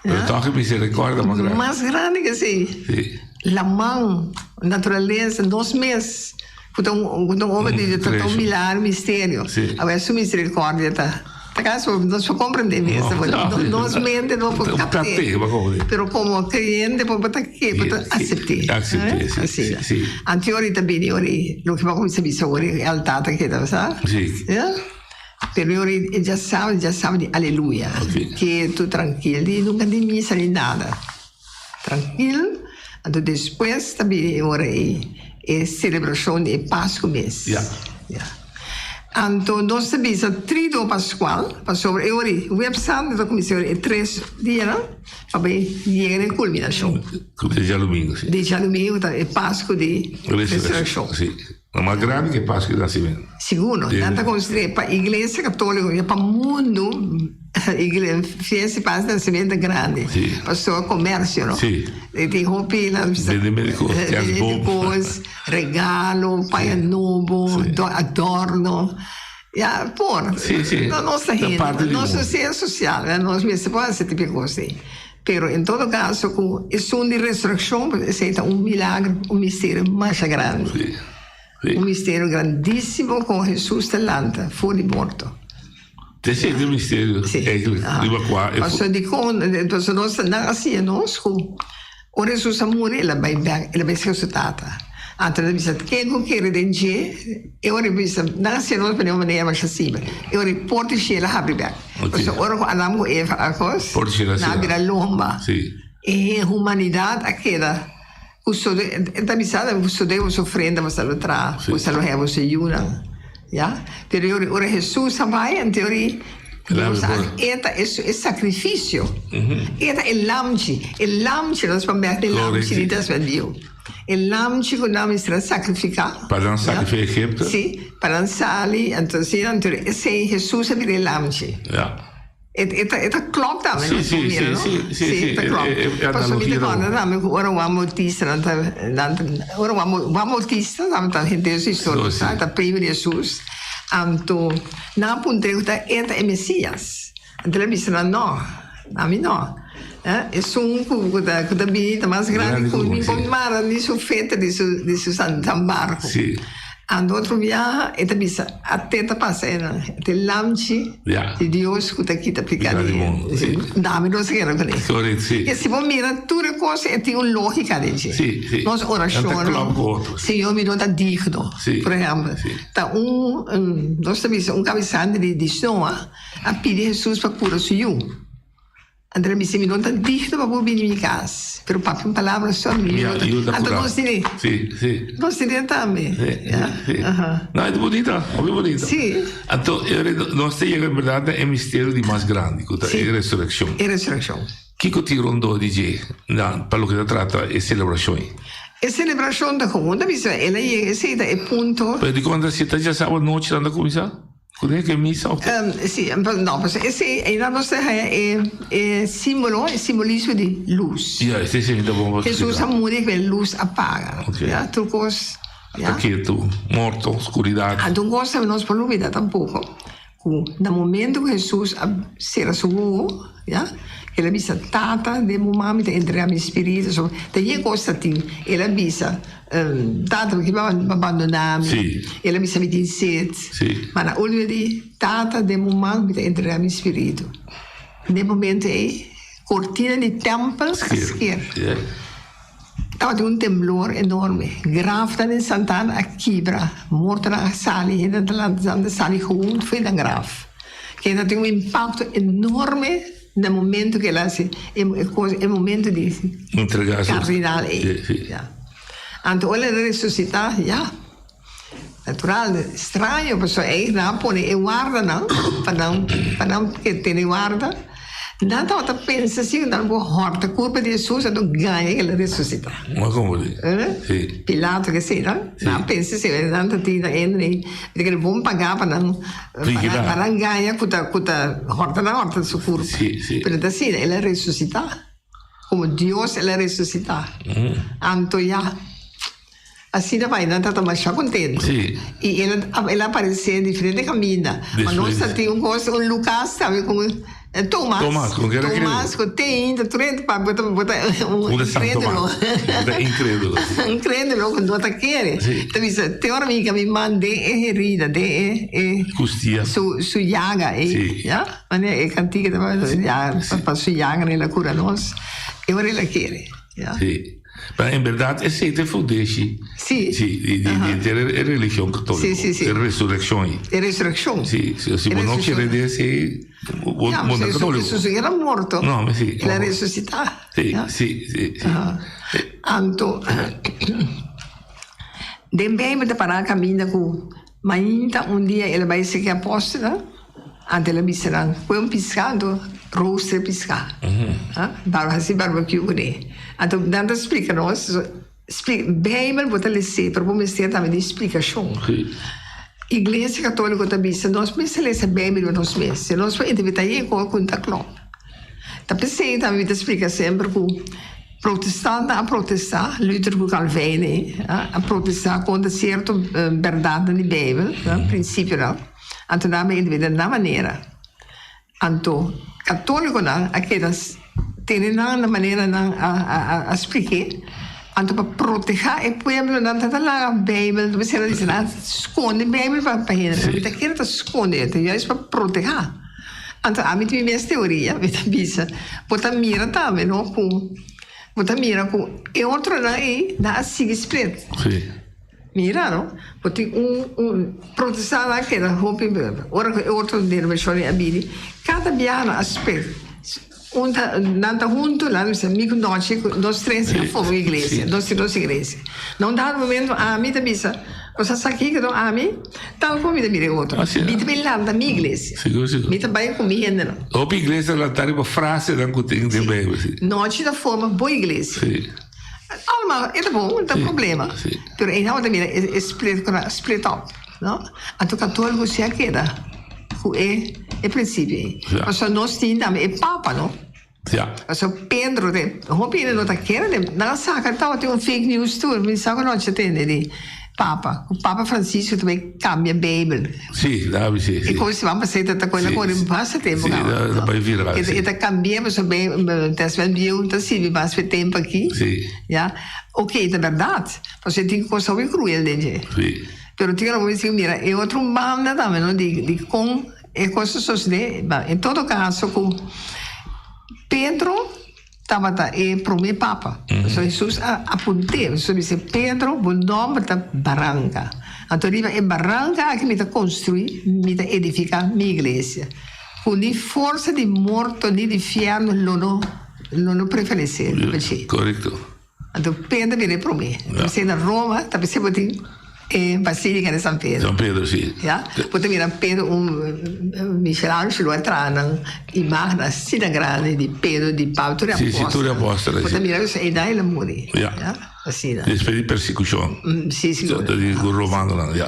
Però che mi si ricorda mais grande que sì. La mão, natureza, 2 meses. Quando um homem diz, está um milagre, mistério. Agora, sua misericórdia está. Caso non so comprendere mesmo, non smente, non può capire. Però come cliente può accettare. Sì. Antiori também, ori, lo che va come si dice, ori, è altata che da, sa? Sì. Pero ori già sa di alleluia, che tu tranquillo, nunca di misa ni nada. Tranquillo, e después também ori, e celebrazione e Pasqua mes. Anto nós sabemos a Trido Pascual, passou e ori, o website da comissão é 3 dias, para chegar à culminação. Desde domingo, sim. Desde domingo é Páscoa de ressurreição. Sim. É mais grande que Páscoa de nascimento. Segundo, nada considerado para a Igreja Católica e para o mundo, a festa de Páscoa de nascimento é grande. Passou comércio, não? Sim. Tem roupa, médicos, regalo, pai novo, adorno. Sim. Nossa renda, nosso ser social, nós mesmos podemos esse tipo de coisa. Pero em todo caso, com esse de ressurreição, é um milagre, um mistério mais grande. Sim. Un mistero grandissimo con Jesus delante, fuori morto. Te sei un mistero? Sì. Qua. Passo di con, passo non assim, non scu. O Jesus a morire, la vai risuscitata. Anche la bisa che non chiede denge, e ora bisa, non si non per maniera ma possibile. E ora porti scela apri back. Passo ora andiamo Eva a cos. Porti scela. Na bira lomba. Sì. E humanidade a queda. Da misada custodeu sofrendo mas lo tra mas lo hevo se yuna ja pero ora Jesus vai em teoria eta é sacrifício eta é lamchi nós vamos ver o lamchi de das vendiu o lamchi que nós estamos sacrificar para não sacrificar Egipto sim para não sair então esse Jesus é o lamchi Eta klopt dan, Sì, Passo mi ricordo, ora uomo autista, ora uomo autista, da gente si sono stata prima di Jesus, anto na punto eta è Messias. Anto mi sono no, a me no. E sono da vita mais grande con mi pomara di su fetta di su San Marco. Sì. And outro dia, eta bisa atenta passena, te lamchi di Dios que kita picadi. Dame não se quer fazer. Correto, sim. E se você mira tudo coisa é tem uma lógica de gente. Sim. Nós oração. Senhor me dá digno. Por exemplo, tá nós temos cabeçante de Snoa a pedir Jesus para curar o seu. André mi semi non tanto ma può venire in casa per papà una parola solo io non si ne non si ne también no è bonita sì anto non stai in verità è mistero di más grande che è resurrezione chi ti rondò dice per quello che tratta è celebrazione da comune bisogna e lei è punto per di quando si già sabato notte andando come sa che missa? Sì, no, la nostra è simbolismo di luce. Gesù sa morire che la luce appaga. Tu cosa? Perché tu, morto, oscurità. Tu cosa non si può olvidare tampoco. Nel momento che Gesù si era su che la vista tata del momento entra in spirito, da che cosa ti e la vista tata perché va abbandonarmi e la vista mi dice ma la olvedi tata del momento entra in spirito. Nel momento è cortina di tempel a schier. Stava un temblor enorme. Graf in Sant'Anna a Kibra, morto a Sali, in la Sali gewoon, foi da graf. Che ha un impatto enorme nel momento che è momento di entregarsi cardinale. sì. Anto ora la resuscità, naturale, strano, perché è Napoli e guarda, no? Padam che te ne guarda. Nata volta pensa sì, una horta curva di Gesù è ganha che la resuscita. Ma come sì. Pilato che sì, no? Sì. Ma pensa sì, nanta tina enri, perché buon pagava para ganha cuta horta su curva. Sì. Per da sì, è la resuscita. Come Dio è la resuscita. Anto assim vai, não está mais contente. Sim. E ela aparecia em diferentes caminhos. Mas nós tínhamos um Lucas, sabe, com Tomás, com tem ainda, para botar incrédulo, quando está querendo. Então, teoricamente, me mandei herida, custia. Su llaga, já? Mas é cantiga, para su llaga, ela cura nós. E agora ela quer, já? Sim. Ma in verità è siete fudeci di religione cattolica, sì. resurrezione. Sì, si può non credere se buon cattolico. Gesù era morto. No, ma sì. E la resuscità. Sì. Anto Dembei da para cammina con ma un dia ela vai ser apóstola ante la bisera foi um piscado roasted piscar assim barbecue né então dando explica nós Bíblia bota lesse para o mestre também explicação Igreja católica também se nós pensamos a Bíblia nós mesmos nós vamos invitar aí com conta claro tá pensei também explica sempre com protestante a protestar Luther com Calvino a protestar contra certa verdade na Bíblia princípio não então também de uma maneira então católico não aquelas tem uma maneira a explicar então para proteger o povo não está lá a Bíblia você não diz nada esconde a Bíblia para ele você quer esconder então é para proteger então a minha teoria me diz botar mira também não com botar mira com e outro não é dá sigue spread mira não porque protestar lá que era hope outro denominação abili cada biano aspecto nanta junto lá nos amigos nós três fomos igreja nós igreja não dá momento a mim também cosa sa aqui que a mim tal como me mire outro me também lá da minha igreja me também com minha não a igreja lá tá uma frase da que tem bem noite da forma boa igreja alma é bom não tem problema mas aí não também é split up não então católico se queda é princípio mas nós temos é papa não mas Pedro Pedro não está querendo não saca tal tem fake news tudo me saca não te tem de Papa, o Papa Francisco também cambia a Bíblia. Sim, dá sim. E como se vamos fazer tanta coisa agora em passa tempo. Sim, dá para virar. E cambiamos também, tem viu, então sim, mais tempo aqui. Sim. Já, ok, é verdade. Você tem coisa muito cruel, né? Sim. Pero tinha uma vez que mira, é outro banda também, não de com é coisa sociedade. Em todo caso, com Pedro estava para o meu Papa. So, Jesus apontou, so, disse Pedro, o nome da barranca. Então, é barranca que me está construir, me está edificar minha igreja. Com a força de morto, nem de inferno, não prevalecer. Correto. Então, Pedro veio para mim. Você na Roma, está pensando Basílica de San Pedro. San Pedro, sì. Potete vedere Pedro, Michelangelo entra in immagine sì grande di Pedro, di Paolo, tutti apostoli. Potete vedere se è dai la muri. Di persecuzione. Sì. Di romano. Allora,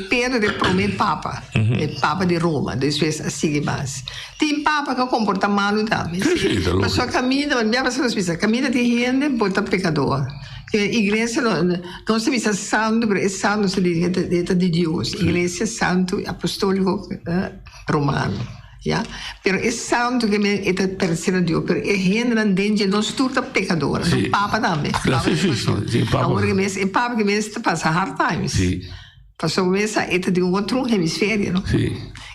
Pedro è il primo papa, il papa di Roma, depois sigue mais. Tem papa que comporta mal também. Mas só caminha, minha pessoa pensa, caminha de gente, bota pecador. A igreja não se visa santo, é santo se diz de Deus. A igreja é santo apostólico romano. Ja, pero é santo que é terceiro Deus, pero é gente não dentro nós tudo pecador. O papa também. Agora que mês é papa que mês passa hard times. Passou mês é de outro hemisfério, não?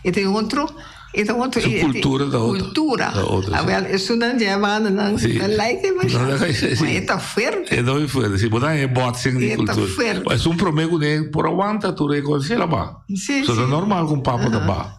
É de outro Então, outro cultura da outra. Cultura. Isso não é mano, não like, mas é forte. É muito forte. Se botar em boxing de cultura. Mas promego de por aguanta tu reconhece lá ba. Sim. Isso é normal com papo da ba.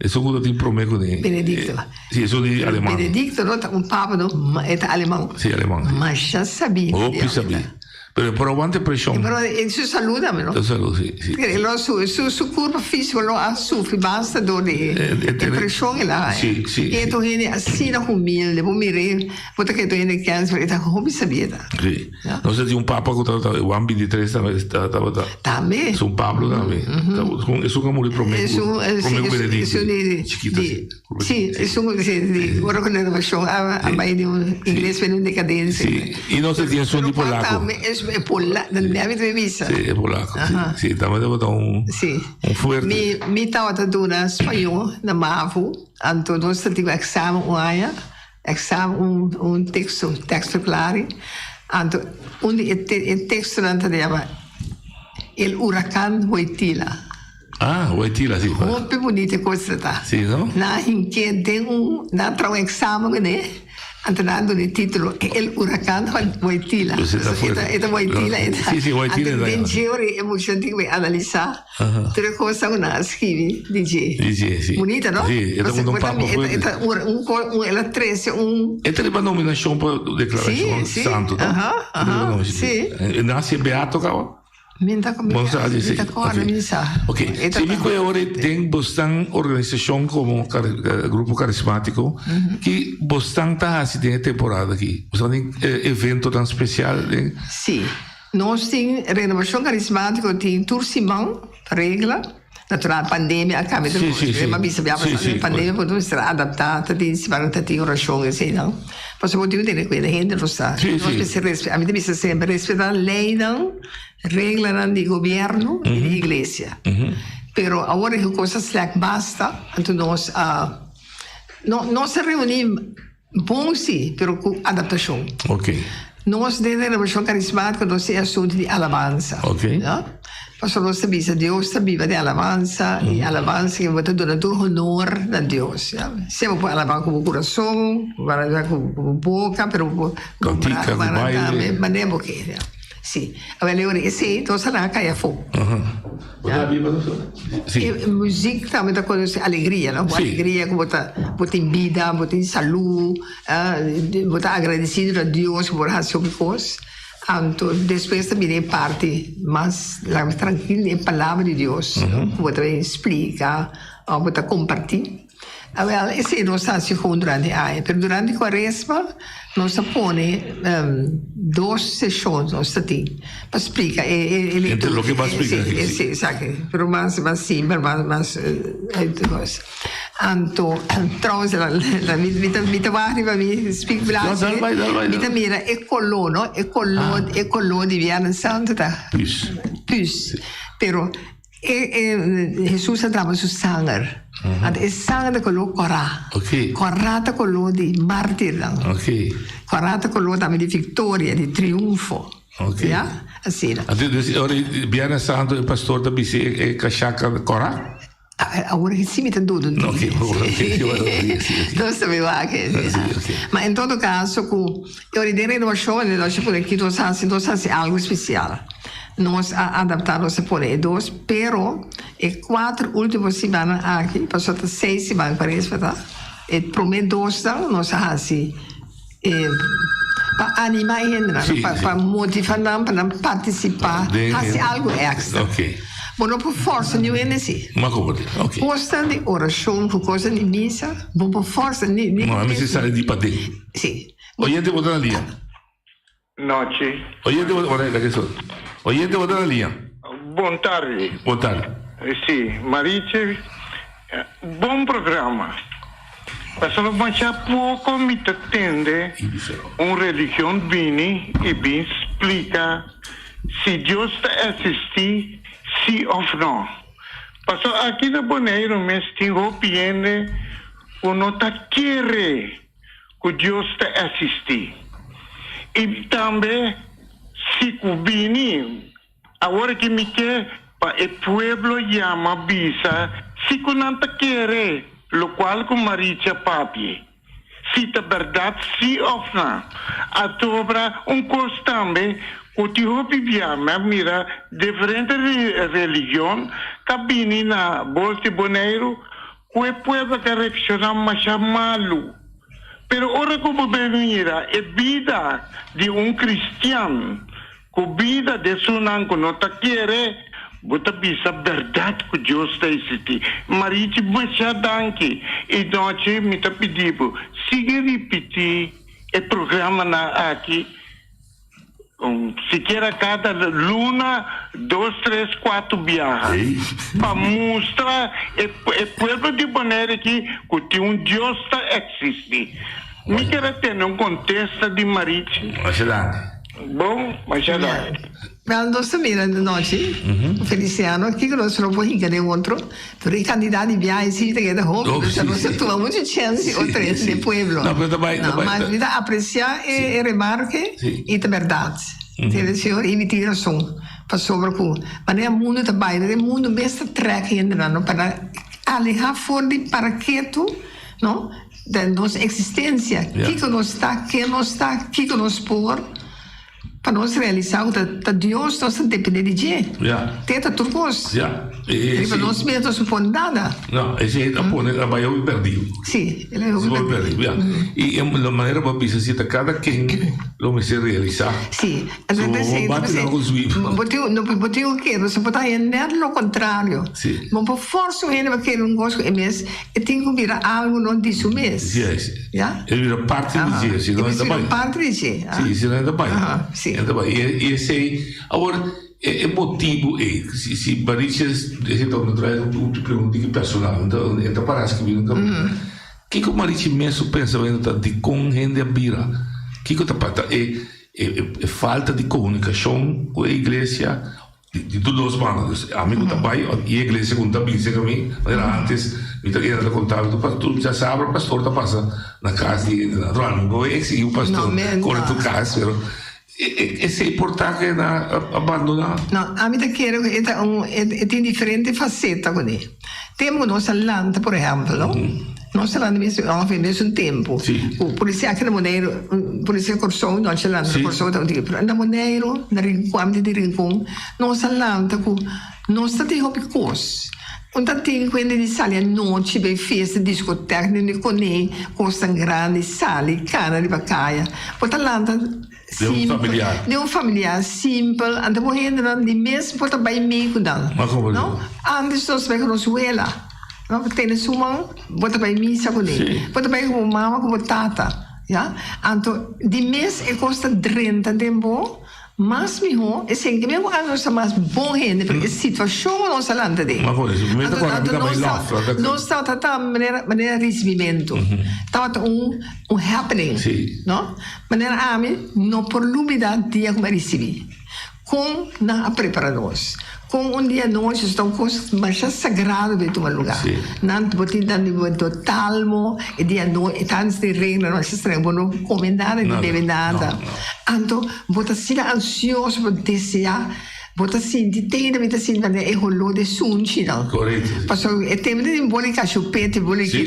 Isso quando tem promego de Benedicto. Sim, isso de alemão. Benedicto não tá papo não é alemão. Sim, alemão. Mas já sabia. Sabia. Pero por aguante pressão. Però isso saluda, não? Eu saludo, sim. Perché su curva fisica lo soffre basta dove pressione là. Sì. E tu vieni assim na humilde, vou mirar, bota que tu vieni cansa, e tá como sabia. Sì. Non sei di un papa che o ambi di tre stava também. Su Pablo também. Isso como ele promete. Promete Benedito. Chiquito. Sì, isso di ora con la versione a mai di un inglese in decadenza. Sì. E non sei di un di polacco. È polacco, non mi avete visto? Sì, è polacco. Sì, também devo dare un fuerte. Mi stava da una spagnolo na Mavu, anto non stativo exame un testo claro, anto il testo non dava il huracán Wojtyla. Ah, Wojtyla, sì. Molto bonita questa. Sì, no? Na inchiede na tra un esame ne andando il titolo il huracán Wojtyla. È Wojtyla. Sì, Wojtyla. Ben giuri emozioni che analizza. Tre cose una scrivi DJ, sì. Bonita, no? Sì, è un papo. È la trece E te ne nominazione per declarazione santo, no? Sì. Nasce beato, cavolo. Ok, se mi ora tem bastante organização como grupo carismático que bastante assim tem temporada aqui, bastante evento tão especial. Sim, nós tem renovação carismática, tem tour Simão, regla. Natural, pandemia acaba de mas abbiamo pandemia per essere adattata, di si vanno tanti orazioni, sì, no? Posso dire che la gente lo sa. Avete visto sempre rispettare lei, no? Regole di governo e di iglesia. Però ora che cosa basta, entonces nos reunimos, bom sì, però con adattazione. Ok. Nós dentro da renovação carismática, nós é assunto de alabanza. Ok. No? Pastor nós sabia, Deus sabia de alabanza, e alabanza que vai dar todo honor a Deus. Sempre pode alabar com o coração, vai alabar com a boca, pero cantica, com baile. Mas nem porque. Sim. Agora, sim, nós lá cai a fogo. E música também dá coisa alegria, não? Alegria que bota em vida, bota em saúde, bota agradecido a Deus por as suas coisas. Então, depois também é parte mais tranquila, é a palavra de Deus, bota explicar, bota compartilhar. Agora, esse não está se durante a ano, mas durante a quaresma, nós põe 2 sessões, nós temos, para explicar. Entre o que vai explicar. Sim, sabe, mas simples, mas então, trouxe mi tavani va mi speak blast. Mi mira e collo di Viernes Santo da. Plus. Però Jesus andava su sanger. E sanger quello corà. Ok. Corrata quello di martirio. Ok. Corrata quello di vittoria, di trionfo. Ok. Ja? Assim. Ora Viernes Santo il pastore da bisi e casciaca corà? Ora che si mette tutto. Non sapevo che. Ma in todo caso, ora di renovazione, noi ci pone che tu sai algo speciale. Nós adaptamos a por 2, pero e 4 últimas semanas aqui, passou 6 semanas para respeitar. E prometo 2 nós assim para animar gente, para motivar para participar, fazer algo extra. Ok. Mas não por força nenhuma assim. Ma come? Ok. Gosta di orazione, por coisa di missa, non per forza non è necessario di padre. Sì. Oyente votare lì. Noche. Oyente votare che so. Oyente votare lì. Buon tardi. Buon tardi. Sì, Marice, buon programma. Passano mangia poco mi attende una religione vini e vi spiega se Dio sta assisti sì o no. Passo aqui na Boneiro me stingo piende uno tacchiere che Dio sta assisti. E também si cubini agora que pa e pueblo llama bisa si con tacchiere lo qual com Maricia Papi. Se a verdade se ofna, a dobra costume que te obiviamo, mira, diferente religião, cabine na bolsa boneiro, que puede que reaccionar mais malo. Pero ora como mira, é vida de cristiano, que vida de sunan que não te quer, bota bisa verdade que Deus está dizendo. Marici busca danke, e noite me tá pedindo, siga repetir o programa aqui. Sequer cada luna 2, 3, 4 viagens para mostrar o povo de maneira que tem Deus que existe. Me quero ter contexto de Marici. Bom, mas já dá. Well, nós também na noite, Feliciano, aqui que nós não podemos ganhar outro, por aí candidato de viagem, se tem que roupa, nós temos muita chance outra vez de pueblo. Mas vida apreciar e remarque e a verdade. Tem senhor imitação para sobre o mas é mundo também, é mundo mesmo track ainda não para alejar fora de paraquedo, não, da nossa existência, que nós está, que nós por para nós realizar o que Deus nós depende de Deus. Tenta turcos. Para nós mesmos não supõe nada. Não, esse é a vai eu perdido. Sim, ele é o perdido. E a maneira para pensar se cada quem lo me se realizar. Sim, às vezes não pode o que você pode entender lo contrário. Sim. Mas por força o ainda porque não gosto é mesmo, e tem que virar algo não disso mesmo. Já. Ele vira parte de Deus, se não é também. Parte de Deus. Sim, se não é também. Sim. E esse agora é motivo se Maricia então traz uma pergunta personal então parece que viu que o Maricia mesmo pensa de com gente bira que tá pata é falta de comunicação com a igreja de todos os manos amigo também e a igreja com também se caminho era antes me tá querendo contar do pastor já sabe o pastor tá passa na casa de amigo e o pastor corre tu casa pero é importante abandonar. Não, a minha quero tem diferente faceta com ele. Temos nossa lanta, por exemplo, nossa lanta mesmo um tempo. Por isso aquela maneira, por isso corção, nossa lanta corção na maneira, na rincão de rincão, nossa lanta com nossa tem hobicos. Então tem quando de sali à noite, bem festa, discoteca, de cone, costa grande, sali, cana de bacaia. Por lanta de um familiar simples, anda morrendo de mês, pode bem meio não? Antes nós vemos nossa ela, não tem suma, pode bem missa com ele, pode bem como mama como tata, já? Então de mês é custa 30 tempo, mas melhor, é sempre mesmo a nossa mais boa gente, porque a situação nossa landa de. Mas por isso, mesmo quando nós está maneira recebimento, está happening, não? Maneira não por lumidade dia como receber, com na preparados. Com dia noite estão coisas mais sagradas de tomar lugar. Não botin dan do talmo e dia noite tantos de reina nós estamos não comer nada não bebe nada. Então bota assim ansioso por desejar bota assim de tem da assim é rolo de sunchi não. Correto. Passou é tempo de bolo cachupete bolo que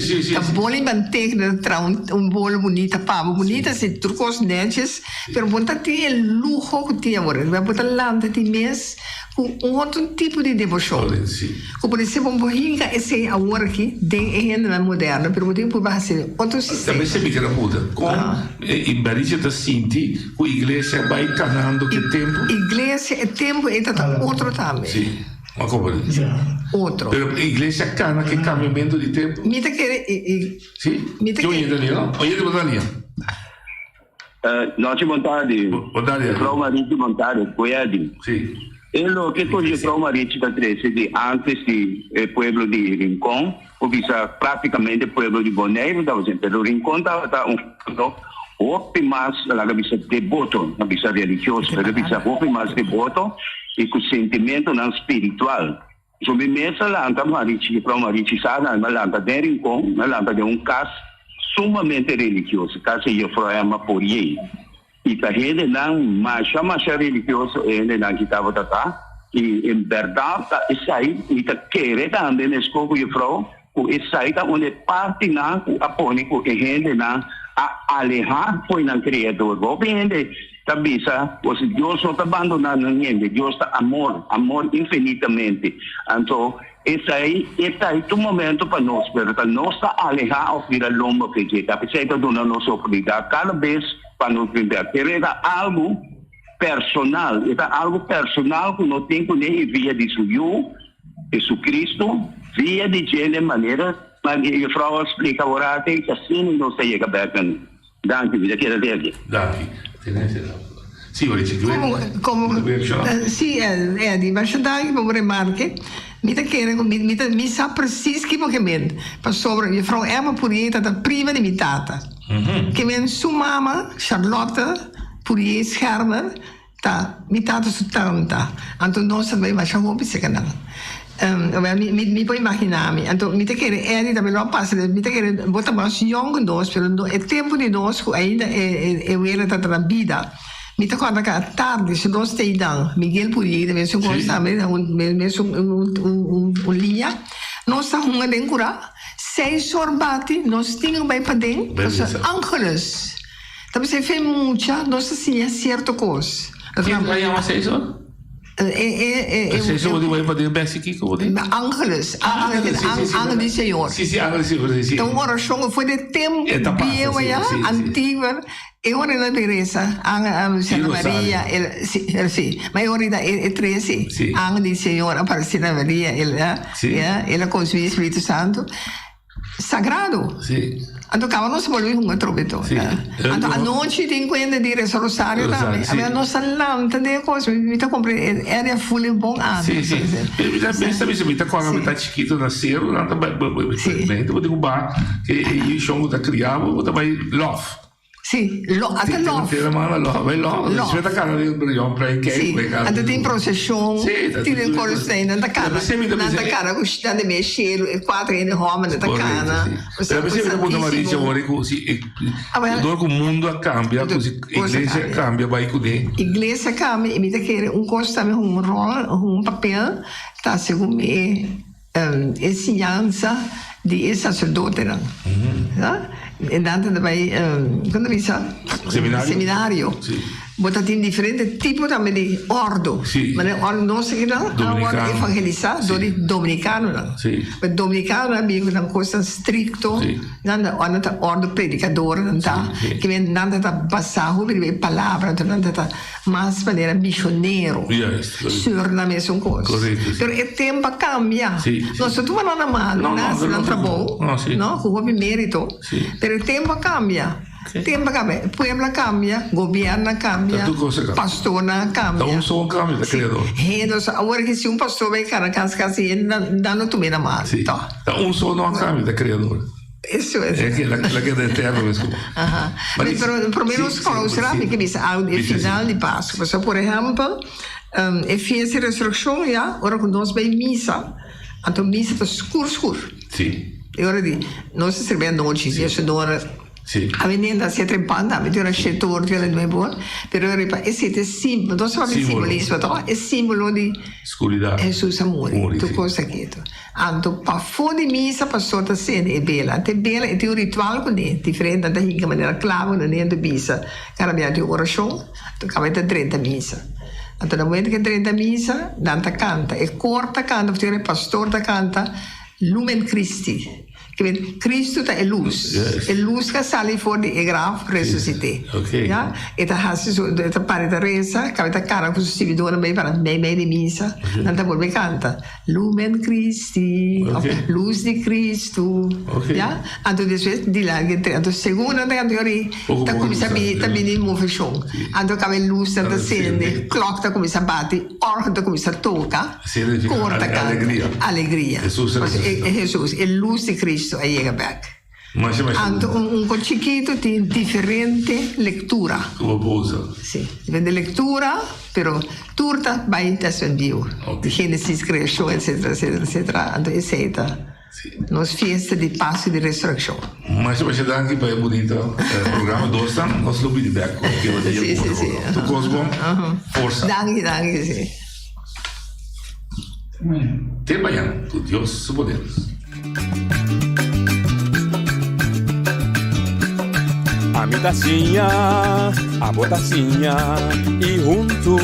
bolo manteiga tra bolo bonita pavo bonita se trucos dentes pero bota tem luxo que tem agora vai botar lanta de mês outro tipo de devoção. Como por exemplo, esse agora aqui tem na moderna, pero o tempo vai ser outro sistema. Também se me quer muda. Com em Maricia da Sinti, a igreja vai canando que tempo. Igreja é tempo e tá outro também. Sim. Mas como outro. Pero a igreja cana que cambiamento de tempo. Mita que sim. Eu ainda não. Olha de Batalha. Noite boa tarde. Boa tarde. Frau Maricia boa tarde. Coiadi. Sim. Lo que coisa Frau Maricia da 13 de antes de pueblo de Rincón, ou bisa praticamente pueblo de Bonaire, da gente, pero Rincón tá pouco mais lá bisa devoto, na bisa religioso, pero bisa pouco mais devoto e com sentimento não espiritual. So me mesa lá anta Maricia, Frau Maricia sabe, na lanta de Rincón, na lanta de casa sumamente religioso, casa eu Frau por aí. E a gente não mais religioso ainda não que estava e em verdade isso aí e tá querer também na escola e Frau ku isaita onde parte na ku apone ku gente na a alejar foi na criador. Obviamente, tabisa, se Deus não está abandonando ninguém, Deus está amor infinitamente. Então, esse aí é o momento para nós, para nós alejar ao vir a lomba que está. Porque está dando nossa oportunidade cada vez para nos vender. Pero é algo personal, que não tem que nem via de Jesus Cristo, via de gente maneira, mas a frau explica agora, tem que assim não se chega bem. Danke, vi quero dire. Danke. Sì, sì, Eddie, ma c'è da che remarche. Mi sa precies che men. Per sopra, mia frau Emma Purieta da prima di mitata. Che men su mamma, Charlotte Puriet Schermer, da mitata su tanta. Anto non sapeva ma c'è un po' canale. Mi puoi immaginarmi, mi te chiede Eddie da me lo passa, mi te chiede bota mas jong nos, pero è tempo di nos ainda è vera da vida. Mi te quando a tarde se non stai dan Miguel Puriet, me so cosa me un linha, non sta hunga den cura, 6 sorbati, non stingo bei padeng, ángeles. Também se fez mucha, não se sia certo coisa. Quem vai a 6 horas? Vocês vão dizer para dizer aqui como diz? Ángeles, ángel de Senhor. Sim, ángel de Senhor. Então, a oração foi de tempo antiga. Eu ora na igreja, a Maria, sim, mas eu ora é 13, ángel de Senhor, apareceu na Maria, ela com o Espírito Santo, sagrado. Sim. Então, cada nós volvemos um outro beto. Então, a noite tem conta de rosário também. A nossa lanta de coisa, me tá comprando, era full bom ano. Sim. Já pensa bem, me tá com a metade chiquito nasceu, não tá bem, então vou derrubar que o chão da criava, vou também love. Sì, até love. Aspetta cara di un pray sì, até tem procissão, tem colostei na cara. Na cara custa de mexer, 4 em Roma na cara. Você percebe quando Maria ora così, dopo il mondo cambia, così igreja cambia, vai così. Igreja cambia, e mi che costa un rol, un papel, tá segundo me ensinanza di sacerdote. E dante daarbij, quando vi sa? Seminario. Bota tem diferente tipo também de ordo. Mas é ordo nosso que não, a ordo evangelizar, do dominicano não. Mas dominicano é bem uma coisa stricto, não tá ordo predicador, não tá, que vem não tá passar o que palavra, não tá mais maneira missioneiro. Sur na mesma coisa. Pero o tempo cambia. Nós tu não na mal, não trabalho, não, com o mérito. Pero o tempo cambia. Tempo cambia, pueblo cambia, governo cambia, pastor cambia. Da som cambia, da criador. Agora que se pastor vai cara casi dando tu mena mal. Da som não cambia, da criador. Isso é. É que la que é eterno mesmo. Pero primero conocerá que diz ao final de Páscoa. Por exemplo, fiesta de ressurreição, ora quando nós vai missa, então missa tá escuro. Sim. E ora di, nós se serve a noite, isso ora a venenda si è trempata, avete una scelta ordine del buon, però e siete simbolo, non so il simbolismo, è simbolo di oscurità. Gesù amore, tu cosa chiedo. Anto pa fuori misa pa sorta sede è bella, è bella e un rituale con è differente da in maniera clave non è di misa. Cara abbiamo di orazione, tu avete 30 misa. Anto da momento che 30 misa, danta canta, e corta canta, il pastore canta Lumen Christi. Che Cristo è luz. E luz che sale fuori e graf resuscité. Ja? E da hasi so da pare da resa, che avete cara con si vedono me para me di misa. Non da volve canta Lumen Christi, luz di Cristo. Ja? Anto después di là che anto secondo da teoria da come sabi di movimento. Anto che luz da sende, clock da come sabati, orgo da come sa tocca. Corta canta. Allegria. Jesus è luz di Cristo. A llega back. Anto un po' chiquito di differente lettura. Sì, dipende lettura, però tutta vai da Dio. Genesis, creazione, eccetera, eccetera. Nos fiesta di passo di resurrezione. Ma se c'è anche per bonito programma d'osta, non lo vedi back. Sì. Tu Cosmo, forza. Danke, sì. Te mañana, tu Dios su poderes. A mi tacinha, a botacinha e junto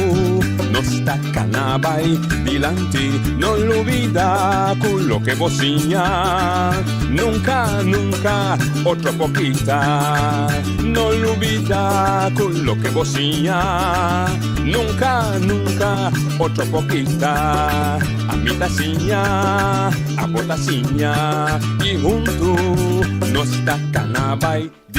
nos tacanabay dilante, no olvida con lo que bocinha. Nunca, nunca, otro poquita, no olvida con lo que bocinha. Nunca, nunca, otro poquita. A mi tacinha, a botacinha e junto nos tacanabay dilante.